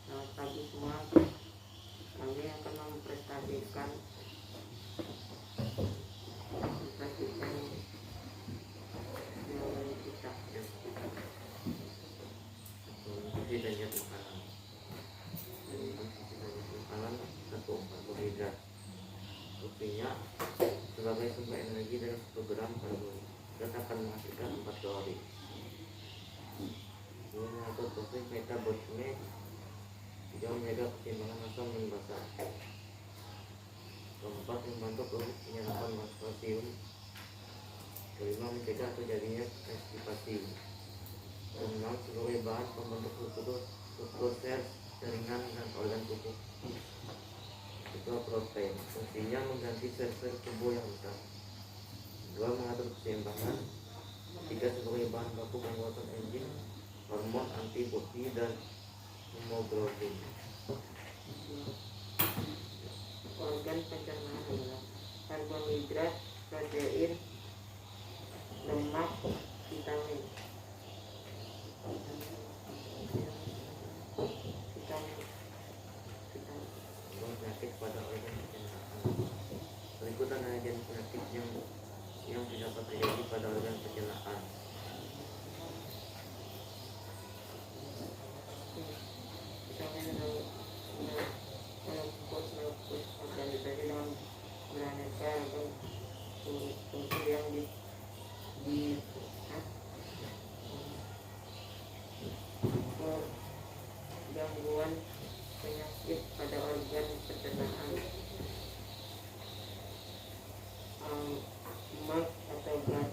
Selamat pagi semua. Kami akan mempresentasikan kita dan makanan. Makanan satu karbohidrat. Buktinya sebagai sumber energi dari 1 gram karbohidrat akan menghasilkan 4 kalori. Ini mengatur proses metabolisme, juga menjaga keseimbangan asam dan basa. 4. Membantu proses penyerapan kalsium. 5. Mencegah terjadinya konstipasi. 6. Sebagai bahan pembentuk struktur sel, jaringan, dan organ tubuh. 2. Protein. Fungsinya mengganti sel-sel tubuh yang rusak. 2. Mengatur keseimbangan. 3. Sebagai bahan baku pembuatan enzim, hormon, antibodi, dan hemoglobin. Organ pencernaan adalah karbohidrat, protein, lemak, vitamin. Penyakit pada organ pencernaan. Berikut adalah jenis penyakit yang dapat terjadi pada organ pencernaan. Organisasi dengan beraneka ragam fungsi yang gangguan penyakit pada organ pencernaan, mak atau gas,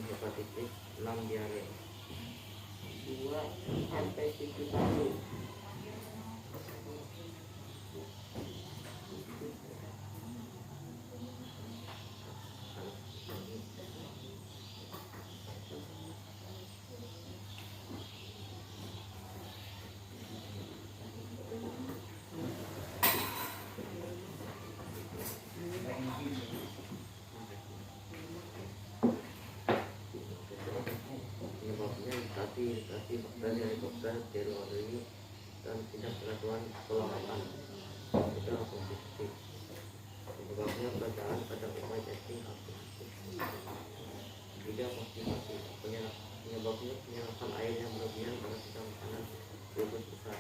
hepatitis, 6 diare. 2. Hepatitis paru. 3. Iritasi bakteri Helicobacter pylori dan tidak teraturan pola makan. Itu konstitusi. Penyebabnya peradangan pada umbai cacing atau 3. konstipasi. Penyebabnya penyerapan air yang berlebihan pada sisa makanan di usus besar.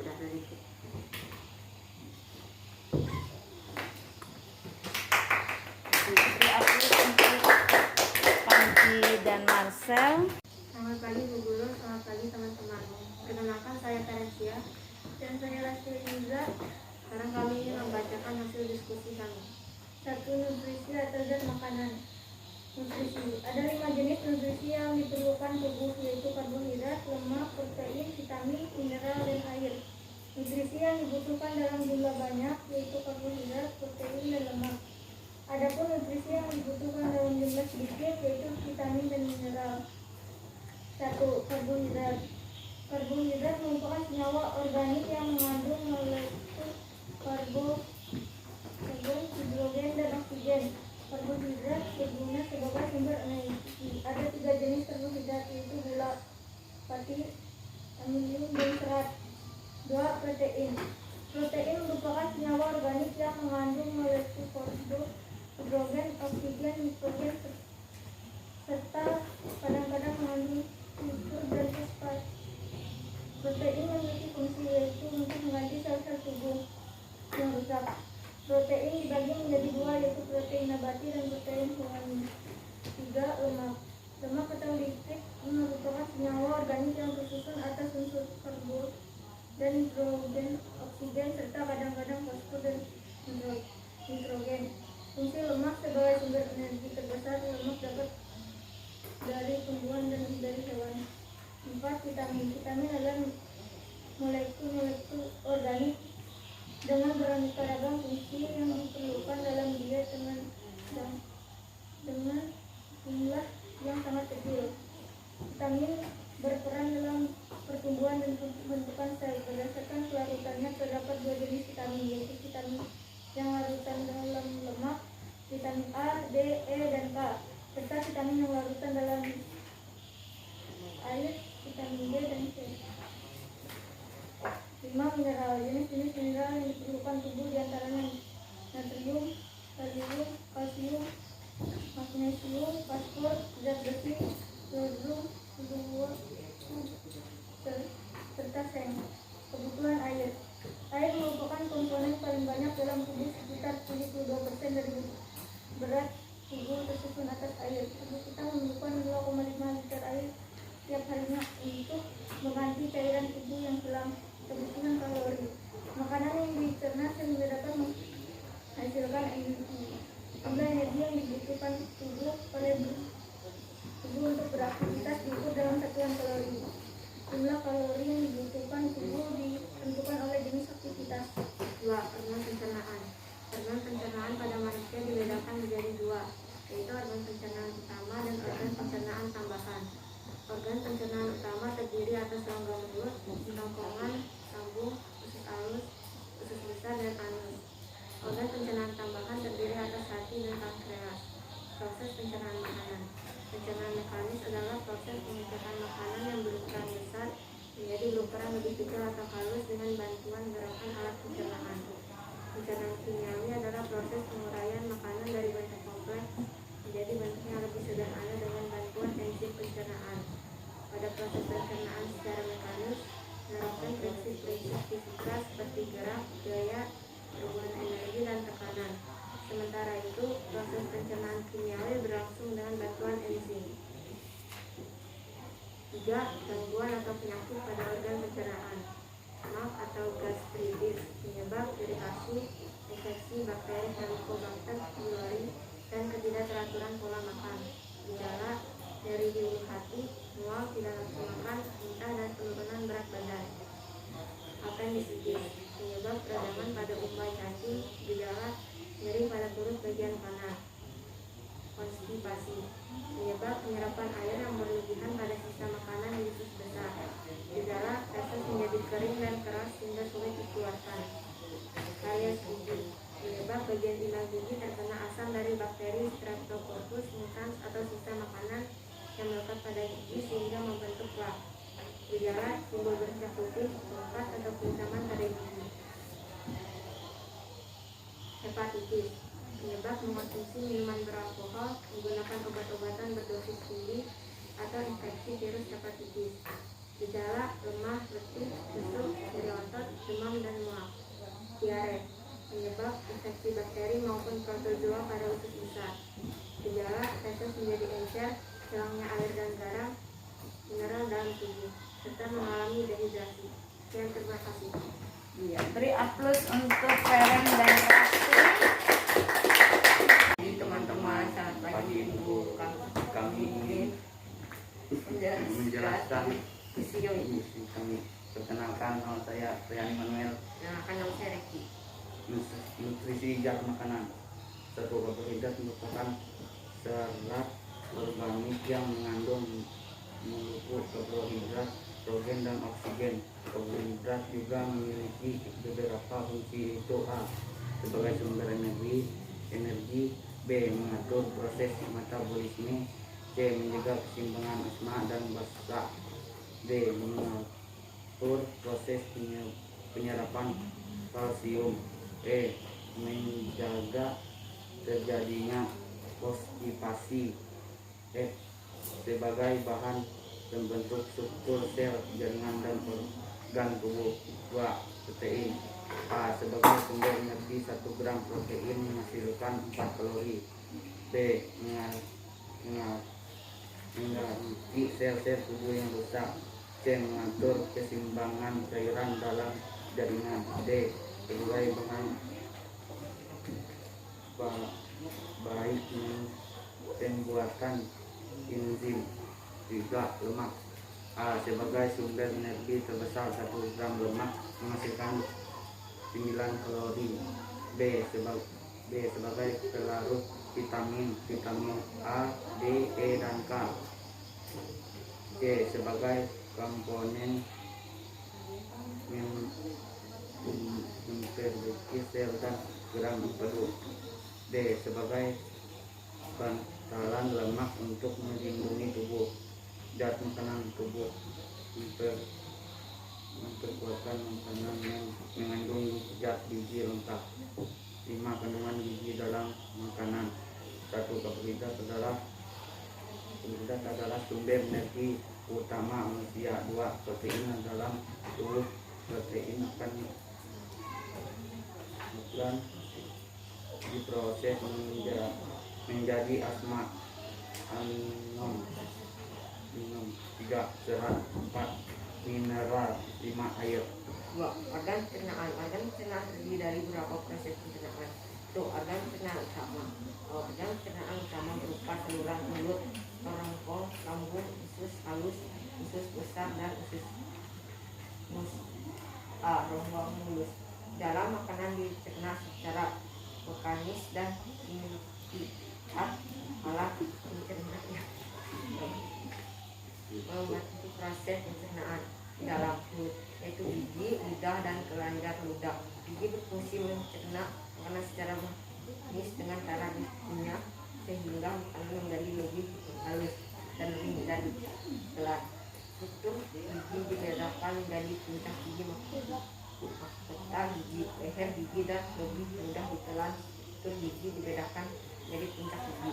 Udah sedikit. Dan Marcel. Selamat pagi Bu Guru, selamat pagi teman-teman. Perkenalkan saya Teresia Dan saya Lastri Indra. Sekarang kami ingin membacakan hasil diskusi kami. 1. Nutrisi atau zat makanan. Nutrisi. Ada 5 jenis nutrisi yang diperlukan tubuh, yaitu karbohidrat, lemak, protein, vitamin, mineral, dan air. Nutrisi yang dibutuhkan dalam jumlah banyak, yaitu karbohidrat, protein, dan lemak. Adapun nutrisi yang dibutuhkan dalam jumlah sedikit, yaitu vitamin dan mineral. 1. Karbohidrat. Karbohidrat merupakan senyawa organik yang mengandung molekul karbon, hidrogen, dan oksigen. Karbohidrat berguna sebagai sumber energi. Ada 3 jenis karbohidrat, yaitu gula, pati, amonium, dan serat. 2. Protein. Protein merupakan senyawa organik yang mengandung molekul karbon, hidrogen, oksigen, nitrogen, serta kadang-kadang mengandung sulfur dan fosfat. Protein memiliki fungsi, yaitu untuk mengganti sel-sel tubuh yang rusak. Protein dibagi menjadi 2, yaitu protein nabati dan protein hewani. 3. Lemak. Lemak atau lipid merupakan senyawa organik yang tersusun atas unsur karbon dan hidrogen, oksigen, serta kadang-kadang fosfor dan nitrogen. Fungsi lemak sebagai sumber energi terbesar. Lemak dapat dari tumbuhan dan dari hewan. 4. Vitamin. Vitamin adalah molekul-molekul organik dengan beraneka ragam fungsi yang diperlukan dalam diet dengan jumlah yang sangat kecil. Vitamin berperan dalam pertumbuhan dan pembentukan sel. Berdasarkan kelarutannya terdapat 2 jenis vitamin, yaitu vitamin yang larutan dalam lemak, vitamin A, D, E, dan K, serta vitamin yang larutan dalam air, vitamin D dan C. 5. Mineral. Jenis-jenis mineral yang diperlukan tubuh diantaranya natrium, kalium, kalsium, magnesium, fosfor, zat besi, yodium, serta seng. Kebutuhan air. Air merupakan komponen paling banyak dalam tubuh, sekitar 72% dari berat tubuh tersusun atas air. Tubuh kita memerlukan 2,5 liter air setiap harinya untuk mengganti cairan tubuh yang hilang. Kebutuhan kalori. Makanan yang dicerna sehingga dapat menghasilkan energi. Jumlah energi yang dibutuhkan tubuh untuk beraktivitas diukur dalam satuan kalori. Jumlah kalori yang dibutuhkan tubuh ditentukan oleh jenis aktivitas. 2. Organ pencernaan. Organ pencernaan pada manusia dibedakan menjadi 2, yaitu organ pencernaan utama dan organ pencernaan tambahan. Organ pencernaan utama terdiri atas rongga mulut, kerongkongan, lambung, usus halus, usus besar, dan anus. Organ pencernaan tambahan terdiri atas hati dan pankreas. Proses pencernaan makanan. Pencernaan mekanis adalah proses pemecahan makanan yang berukuran besar menjadi berukuran lebih kecil atau halus dengan bantuan gerakan alat pencernaan. Pencernaan kimiawi adalah proses penguraian makanan dari bentuk kompleks menjadi bentuknya lebih sederhana dengan bantuan enzim pencernaan. Pada proses pencernaan secara mekanis menerapkan prinsip-prinsip fisika seperti gerak, gaya, perubahan energi, dan tekanan. Sementara itu, proses pencernaan kimiawi berlangsung dengan bantuan enzim. 3. Gangguan atau penyakit pada organ pencernaan. MAF atau gastritis, penyebab iritasi, infeksi bakteri Helicobacter pylori, dan ketidakteraturan pola makan. Gejala: nyeri di ulu hati, mual, tidak nafsu makan, muntah, dan penurunan berat badan. Apendisitis, penyebab peradangan pada umbai cacing. Gejala: nyeri pada perut bagian kanan. Konstipasi, penyebab penyerapan air yang berlebihan pada sisa makanan di usus besar. Gejala: feses menjadi kering dan keras hingga sulit dikeluarkan. Karies gigi, penyebab bagian inang gigi terkena asam dari bakteri Streptococcus mutans atau sisa makanan yang melekat pada gigi sehingga membentuk plak. Gejala: timbul bercak putih, bengkak, atau kehisaman pada gigi. Hepatitis, penyebab mengonsumsi minuman beralkohol, menggunakan obat-obatan berdosis tinggi, atau infeksi virus hepatitis. Gejala: lemah, letih, kusut, nyeri otot, demam, dan mual. Diare, penyebab infeksi bakteri maupun protozoa pada usus besar. Gejala: feses menjadi encer, hilangnya air dan garam, mineral dalam tubuh, serta mengalami dehidrasi. Sekian, terima kasih. Iya, beri aplaus untuk Feren dan Rasti. Jadi teman-teman, selamat pagi Ibu, menjelaskan misi kami. Perkenalkan, nama saya Rian Manuel. Perkenalkan, nama saya Reki. Nutrisi zat makanan. Satu, karbohidrat merupakan serat organik yang mengandung karbohidrat, protein dan oksigen. Karbohidrat juga memiliki beberapa fungsi, yaitu A. sebagai sumber energi, B. mengatur proses metabolisme, C. menjaga keseimbangan asma dan basa, D. mengatur proses penyerapan kalsium, E. menjaga terjadinya konstipasi, F. sebagai bahan pembentuk struktur sel, jaringan dan organ tubuh. 2. protein. A. sebagai sumber energi, 1 gram protein menghasilkan 4 kalori. B. mengganti sel-sel tubuh yang rusak. C. mengatur keseimbangan cairan dalam jaringan. D. sebagai bahan baik pembuatan enzim. 3. lemak. A. sebagai sumber energi terbesar, 1 gram lemak menghasilkan 9 kalori. B. sebagai pelarut vitamin A, D, E, dan K. C. sebagai komponen memperbaiki sel dan geram empedu. D. sebagai bantalan lemak untuk melindungi tubuh. Zat makanan tubuh. Memperkuatkan makanan yang mengandung zat gizi lengkap. 5. kandungan gizi dalam makanan. 1. karbohidrat adalah sumber energi utama manusia. 2. protein dalam tubuh. Protein akan diproses menjadi asma amino. 3. serat. 4. mineral. 5. air. 2. organ pencernaan. Organ pencernaan terdiri dari beberapa proses pencernaan. Itu organ pencernaan utama. Organ pencernaan utama berupa saluran mulut, kerongkong, lambung, usus halus, usus besar, dan usus rongga mulus. Dalam makanan dicerna secara mekanis dan melihat alat pencernaan membantu proses pencernaan dalam mulut, yaitu gigi, lidah, dan kelenjar ludah. Gigi berfungsi mencerna makanan secara mekanis dengan cara dikunyah sehingga makanan menjadi lebih halus dan lebih mudah ditelan. Struktur gigi dibedakan menjadi puncak gigi, mahkota gigi, leher gigi, dan lebih mudah ditelan. Struktur gigi dibedakan menjadi puncak gigi,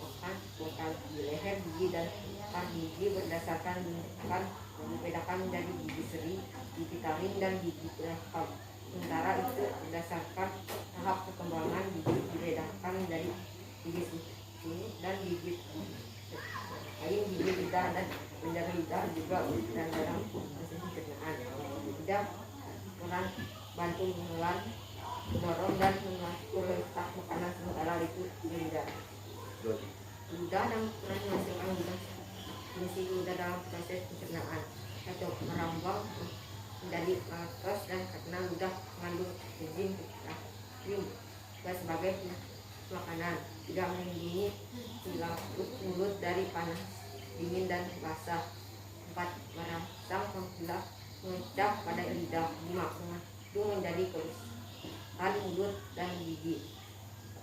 mahkota gigi, leher gigi, dan akar gigi berdasarkan bentukan dibedakan menjadi gigi seri, gigi taring, dan gigi pelekam. Sementara itu berdasarkan tahap perkembangan gigi dibedakan menjadi gigi sini dan gigi lain. Gigi lidah dan kelenjar lidah juga dan dalam proses pencernaan. Lidah peran bantu menelan, mendorong, dan mengatur letak makanan, sementara itu lidah dan peran menghasilkan lidah. Fungsi lidah dalam proses pencernaan atau merambang menjadi laktos, dan karena lidah mengandung enzim krim dan sebagai makanan tidak melindungi selaput mulut dari panas, dingin, dan basah. 4. merangsang pembelah mengecap pada lidah. 5. mengandung menjadi kerusakan mulut dan gigi.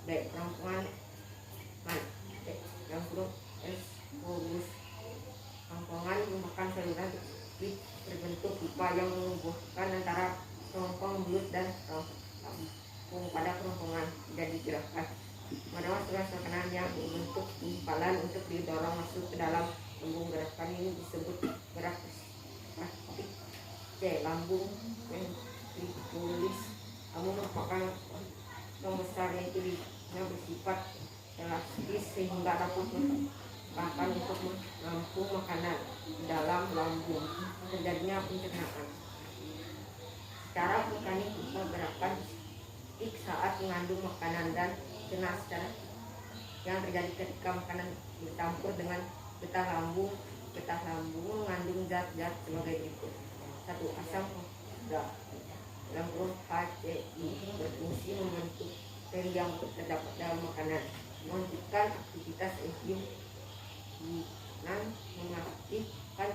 D. kerongkongan esophagus. Kerongkongan merupakan saluran berbentuk pipa yang menghubungkan antara kerongkong mulut dan lambung. Pada kerongkongan tidak digerakkan menawan tulang makanan yang berbentuk gumpalan untuk didorong masuk ke dalam lambung. Gerakan ini disebut gerak spastik. C. lambung ventriculis. Lambung merupakan yang besar yaitu yang bersifat elastis sehingga dapat bahkan untuk menampung makanan di dalam lambung. Terjadinya pencernaan secara mekanik berupa gerakan saat mengandung makanan dan cerna secara yang terjadi ketika makanan bercampur dengan getah lambung Getah lambung mengandung zat-zat sebagai berikut. 1. Asam folat. Lambung HCI berfungsi membentuk protein yang terdapat dalam makanan, menghentikan aktivitas enzim dan mengaktifkan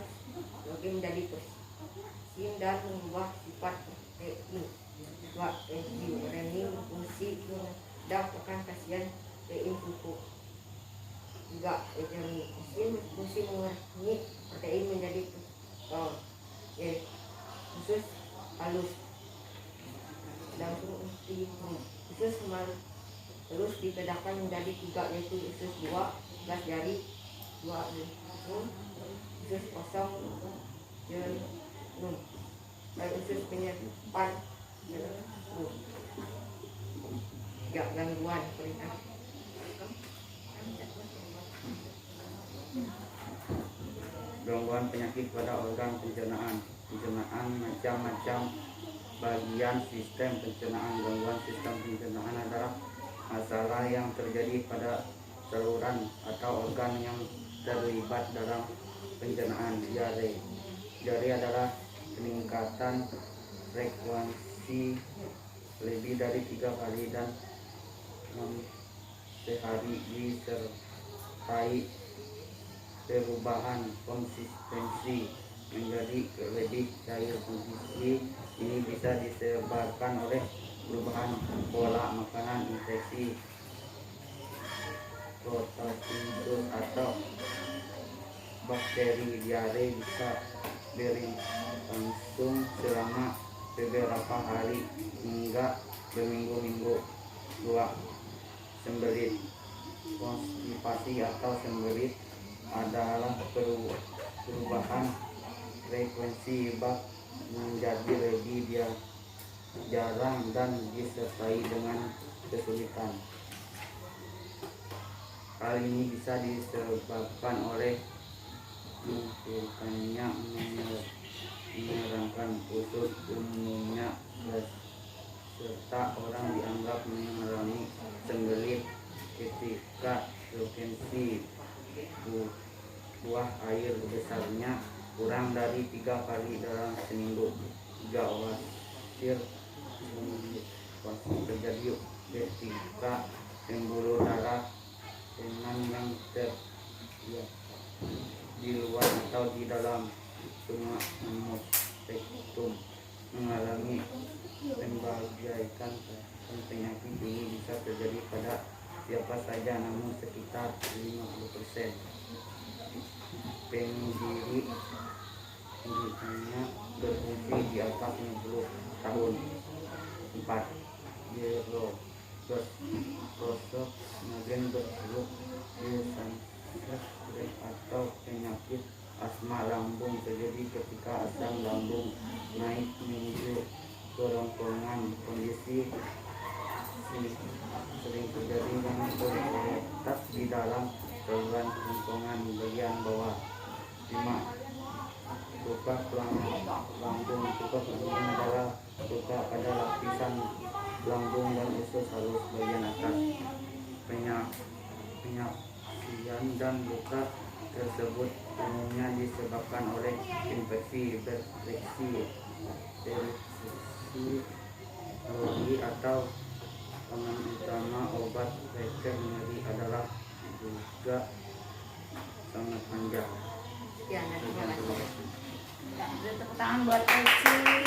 sebagai menjadi toksik dan mengubah sifat protein. 2. Enzim renin berfungsi meredakan kasihan protein pupuk. 3. Enzim berfungsi mengurangi protein menjadi khusus halus. Langsung usus terus dibedakan menjadi 3, yaitu usus 2 belas jari, 2 usus kosong jenum, dan usus penyepan jenum. 3. Gangguan perintah. Gangguan penyakit pada organ pencernaan. Pencernaan macam-macam bagian sistem pencernaan. Gangguan sistem pencernaan adalah masalah yang terjadi pada saluran atau organ yang terlibat dalam pencernaan. Diare. Diare adalah peningkatan frekuensi lebih dari 3 kali dan sehari disertai perubahan konsistensi menjadi lebih cair. Kondisi ini bisa disebabkan oleh perubahan pola makanan, infeksi, protozoa atau bakteri. Diare bisa berlangsung selama beberapa hari hingga berminggu-minggu. 2. Sembelit. Konstipasi atau sembelit adalah perubahan frekuensi bak menjadi lebih jarang dan disertai dengan kesulitan. Hal ini bisa disebabkan oleh munculnya menyerangkan usus umumnya, serta orang dianggap mengalami sembelit ketika frekuensi buah air besarnya kurang dari 3 kali dalam seminggu. 3. Wasir terjadi ketika pembuluh darah dengan yang di luar atau di dalam semua spektum mengalami pembagaikan. Penyakit ini bisa terjadi pada siapa saja, namun sekitar 50%. Pendirinya berfungsi di atas 60 tahun. 4. Prosok magen berfluk atau penyakit asma lambung terjadi ketika asam lambung naik menuju kerongkongan. Kondisi sering terjadi dengan terletak di dalam saluran kerongkongan bagian bawah. 5. Luka lambung. Luka lambung adalah luka pada lapisan lambung dan usus halus bagian atas. Penyaksian dan luka tersebut umumnya disebabkan oleh infeksi, bakteri, nyeri atau pengaruh utama obat. Resep nyeri adalah juga sangat panjang. Ya, terima kasih. Tepuk tangan buat Eci dan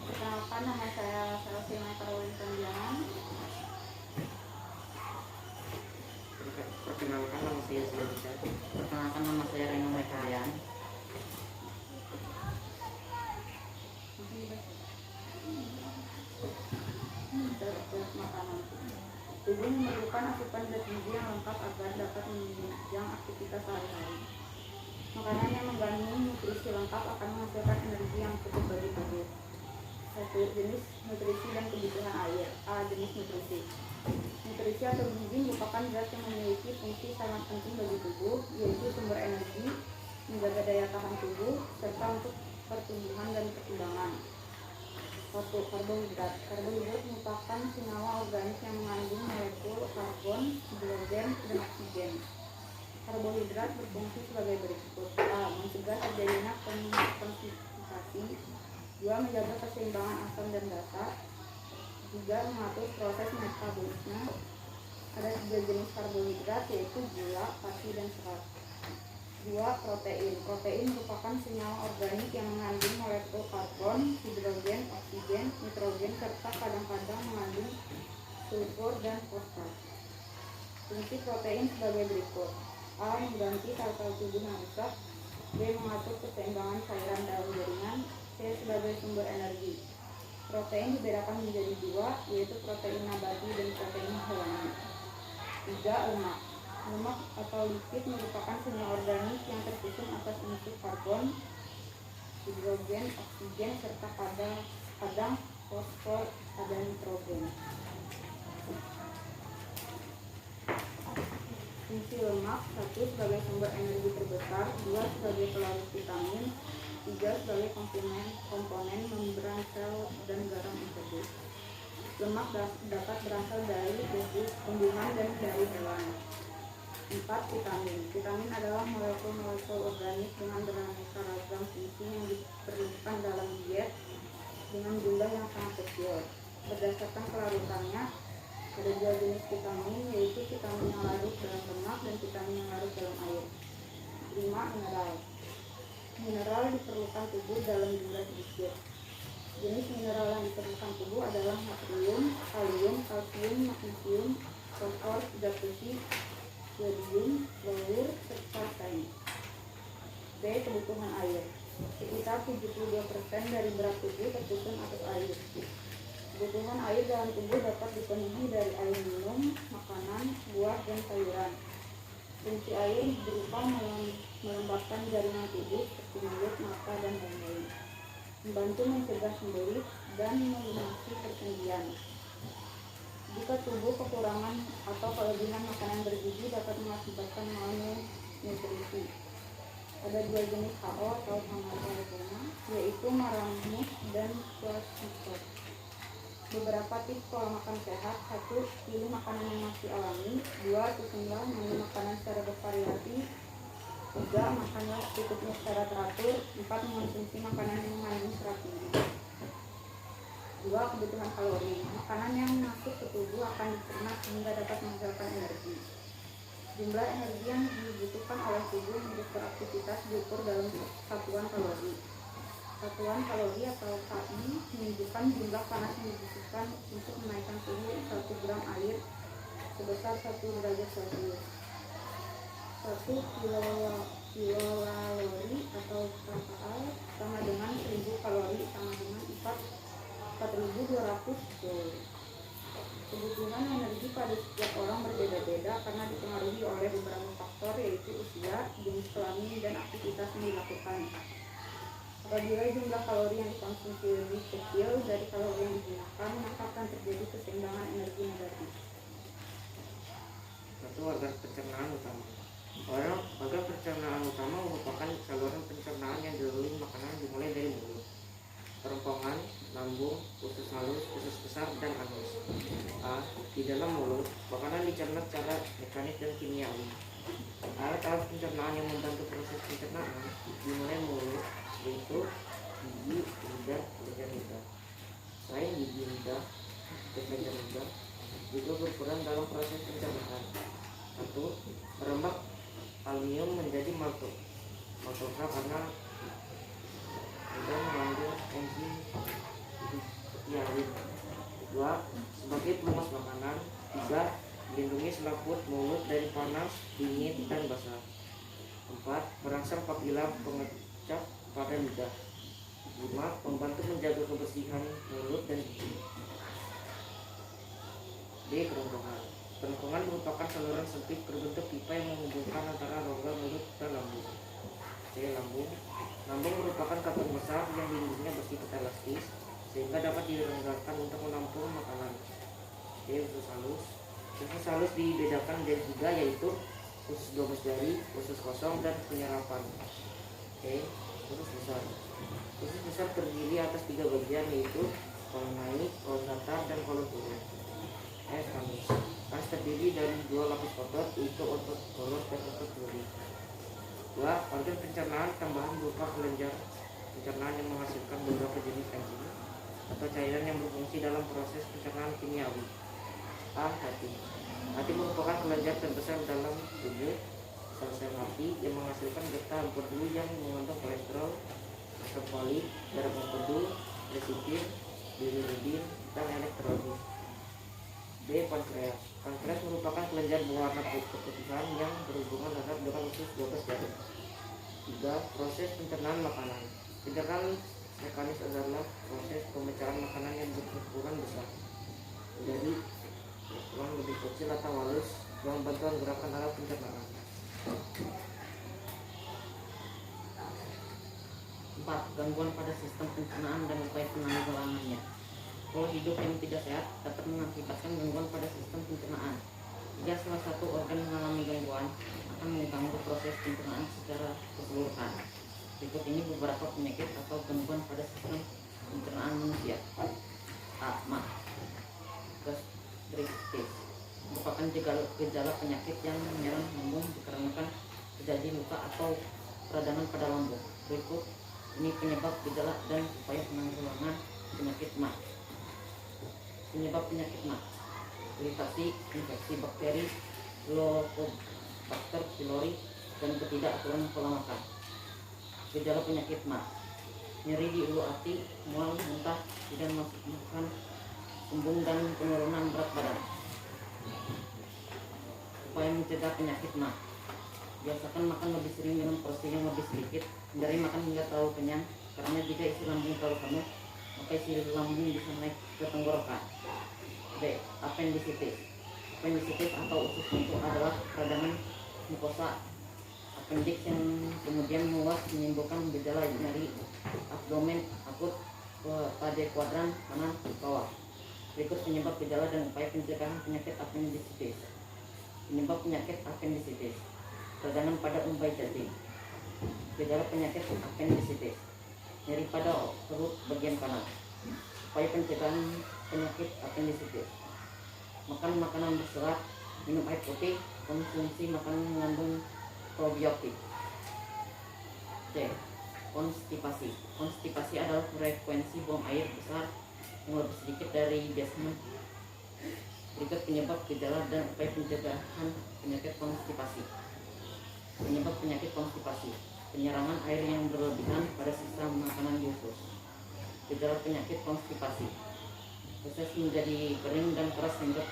Perkenalkan, nama saya Selesina Karolin Panjangan. Perkenalkan, nama saya Silvia. Perkenalkan, nama saya Reno Mekarian. Makanan. Tubuh memerlukan asupan zat gizi yang lengkap agar dapat menunjang aktivitas sehari-hari. Makanan yang mengandung nutrisi lengkap akan menghasilkan energi yang cukup bagi tubuh. 1. Jenis nutrisi dan kebutuhan air. A. Jenis nutrisi. Nutrisi atau gizi merupakan zat yang memiliki fungsi sangat penting bagi tubuh, yaitu sumber energi, menjaga daya tahan tubuh, serta untuk pertumbuhan dan perkembangan. 1. Karbohidrat. Karbohidrat merupakan senyawa organik yang mengandung molekul karbon, hidrogen, dan oksigen. Karbohidrat berfungsi sebagai berikut: A. Mencegah terjadinya konstipasi. 2. Menjaga keseimbangan asam dan basa. 3. Mengatur proses metabolisme. Ada 3 jenis karbohidrat, yaitu gula, pati, dan serat. 2. Protein. Protein merupakan senyawa organik yang mengandung molekul karbon, hidrogen, oksigen, nitrogen, serta kadang-kadang mengandung sulfur dan fosfat. Fungsi protein sebagai berikut: A. Mengganti sel-sel tubuh yang rusak. B. Mengatur keseimbangan cairan dalam jaringan. C. Sebagai sumber energi. Protein dibedakan menjadi 2, yaitu protein nabati dan protein hewani. 3. Lemak. Lemak atau lipid merupakan senyawa organik yang tersusun atas unsur karbon, hidrogen, oksigen, serta kadang fosfor, ada nitrogen. Fungsi lemak: 1. Sebagai sumber energi terbesar. 2. Sebagai pelarut vitamin. 3. Sebagai komponen membran sel dan garam tersebut. Lemak dapat berasal dari tumbuhan dan dari hewan. 4. Vitamin. Vitamin adalah molekul-molekul organik dengan beraneka ragam fungsi yang diperlukan dalam diet dengan jumlah yang sangat kecil. Berdasarkan kelarutannya, ada 2 jenis vitamin, yaitu vitamin yang larut dalam lemak dan vitamin yang larut dalam air. 5. Mineral. Mineral diperlukan tubuh dalam jumlah sedikit. Jenis mineral yang diperlukan tubuh adalah natrium, kalium, kalsium, magnesium, fosfor, zat besi, yodium, fluor, serta seng. B. Kebutuhan air. Sekitar 72% dari berat tubuh tersusun atas air. Kebutuhan air dalam tubuh dapat dipenuhi dari air minum, makanan, buah, dan sayuran. Fungsi air berupa melembabkan jaringan tubuh seperti mulut, mata, dan lain-lain, membantu mencegah sembelit, dan melunasi persendian. Jika tubuh kekurangan atau kelebihan makanan bergizi dapat mengakibatkan malnutrisi. Ada 2 jenis HO atau hematopoietina, yaitu Maramus dan Kwashiorkor. Beberapa tips pola makan sehat: 1. Pilih makanan yang masih alami. 2. Susunlah menu makanan secara bervariasi. 3. Makanlah secukupnya secara teratur. 4. Mengonsumsi makanan yang mengandung serat tinggi. 2. Kebutuhan kalori. Makanan yang masuk ke tubuh akan dicerna sehingga dapat menghasilkan energi. Jumlah energi yang dibutuhkan oleh tubuh untuk beraktivitas diukur dalam satuan kalori. Satuan kalori atau KI menunjukkan jumlah panas yang dibutuhkan untuk menaikkan suhu 1 gram air sebesar 1 derajat Celcius. 1 kilolali atau kcal sama dengan 1000 kalori sama dengan 4.200 joule. Kebutuhan energi pada setiap orang berbeda-beda karena dipengaruhi oleh beberapa faktor, yaitu usia, jenis kelamin, dan aktivitas yang dilakukan. Apabila jumlah kalori yang dikonsumsi lebih kecil dari kalori yang digunakan, maka akan terjadi keseimbangan energi negatif. 1. Organ pencernaan utama. Organ pencernaan utama merupakan saluran pencernaan yang dilalui makanan dimulai dari mulut, kerongkongan, lambung, usus halus, usus besar, dan anus. A. Di dalam mulut, makanan dicerna secara mekanik dan kimiawi. Alat-alat pencernaan yang membantu proses pencernaan dimulai mulut, yaitu gigi, lidah, kelenjar lidah. Selain gigi, lidah, kelenjar lidah juga berperan dalam proses pencernaan. 1. Merembak aluminium menjadi maltosa karena tidak mengandung enzim hiarin. 2. Sebagai pelumas makanan. 3. Melindungi selaput mulut dari panas, dingin, dan basah. 4. Merangsang papila pengecap pada lidah. 5. Membantu menjaga kebersihan mulut dan gigi. D. Kerongkongan. Kerongkongan merupakan saluran sempit berbentuk pipa yang menghubungkan antara rongga mulut dan lambung. C. Lambung. Lambung merupakan kantong besar yang dindingnya bersifat elastis sehingga dapat dilonggarkan untuk menampung makanan. D. Usus halus. Usus halus dibedakan menjadi 3, yaitu usus 12 jari, usus kosong, dan penyerapan. E. Usus besar. Usus besar terdiri atas 3 bagian, yaitu kolom naik, kolom datar, dan kolom turun. Kamis. Kamis terdiri dari 2 lapis otot, yaitu otot kolon dan otot duri. 2. Organ pencernaan tambahan berupa kelenjar pencernaan yang menghasilkan beberapa jenis enzim atau cairan yang berfungsi dalam proses pencernaan kimiawi. A. Hati. Hati merupakan kelenjar terbesar dalam tubuh. Sel-sel hati yang menghasilkan getah empedu yang mengandung kolesterol, asam folik, darah empedu, lecitin, bilirubin, dan elektrolit. B. Pankreas. Pankreas merupakan kelenjar berwarna keputihan yang berhubungan erat dengan usus 12 jari. 3. Proses pencernaan makanan. Pencernaan mekanis adalah proses pemecahan makanan yang berukuran besar menjadi ruang lebih kecil atau halus dengan bantuan gerakan alat pencernaan. 4. Gangguan pada sistem pencernaan dan upaya penanggulangannya. Pola hidup yang tidak sehat dapat mengakibatkan gangguan pada sistem pencernaan. Jika salah satu organ mengalami gangguan, akan mengganggu proses pencernaan secara keseluruhan. Berikut ini beberapa penyakit atau gangguan pada sistem pencernaan manusia. A. MAH. Gastritis merupakan gejala penyakit yang menyerang lambung dikarenakan terjadi luka atau peradangan pada lambung. Berikut ini penyebab, gejala, dan upaya penanggulangan penyakit MAH. Penyebab penyakit MAH: iritasi, infeksi bakteri, Helicobacter pylori, dan ketidakaturan pola makan. Gejala penyakit MAH: nyeri di ulu hati, mual, muntah, tidak masuk makan, kembung, dan penurunan berat badan. Upaya mencegah penyakit MAH: biasakan makan lebih sering dengan porsi yang lebih sedikit, hindari makan hingga terlalu kenyang, karena jika isi lambung terlalu penuh, maka isi lambung bisa naik ke tenggorokan. B. Appendicitis. Appendicitis atau usus buntu adalah peradangan mukosa appendix yang kemudian meluas menimbulkan gejala nyeri abdomen akut pada kuadran kanan bawah. Berikut penyebab, gejala, dan upaya pencegahan penyakit appendicitis. Penyebab penyakit appendicitis: peradangan pada umbai cacing. Gejala penyakit appendicitis: nyeri pada perut bagian kanan. Upaya pencegahan penyakit appendicitis: makan makanan berserat, minum air putih, konsumsi makanan mengandung probiotik. C. Konstipasi. Konstipasi adalah frekuensi buang air besar yang lebih sedikit dari biasanya. Berikut penyebab, gejala, dan upaya pencegahan penyakit konstipasi. Penyebab penyakit konstipasi: penyerangan air yang berlebihan pada sisa makanan di usus. Gejala penyakit konstipasi: feses menjadi kering dan keras sehingga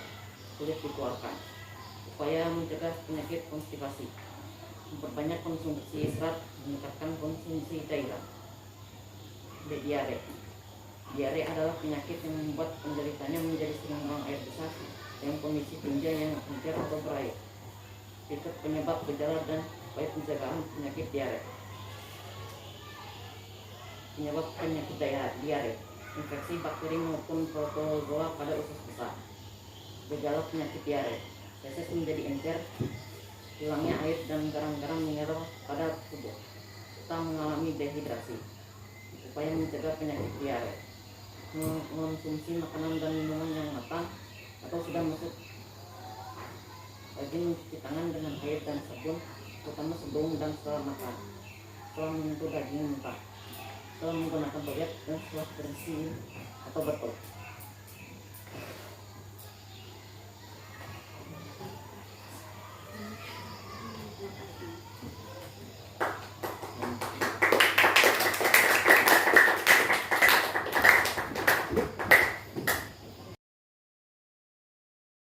sulit dikeluarkan. Upaya mencegah penyakit konstipasi: memperbanyak konsumsi serat, meningkatkan konsumsi cairan. B. Diare. Diare adalah penyakit yang membuat penderitanya menjadi sering buang air besar dengan kondisi tinja yang encer atau berair. Berikut penyebab, gejala, dan upaya pencegahan penyakit diare. Penyebab penyakit diare: infeksi bakteri maupun protozoa pada usus besar. Gejala penyakit diare: feses menjadi encer, hilangnya air dan garam-garam mineral pada tubuh, serta mengalami dehidrasi. Upaya mencegah penyakit diare: mengonsumsi makanan dan minuman yang matang atau sudah masuk. Rajin mencuci tangan dengan air dan sabun, terutama sebelum dan setelah makan, setelah menyentuh daging mentah, setelah menggunakan toilet, dan setelah bersih atau bertol.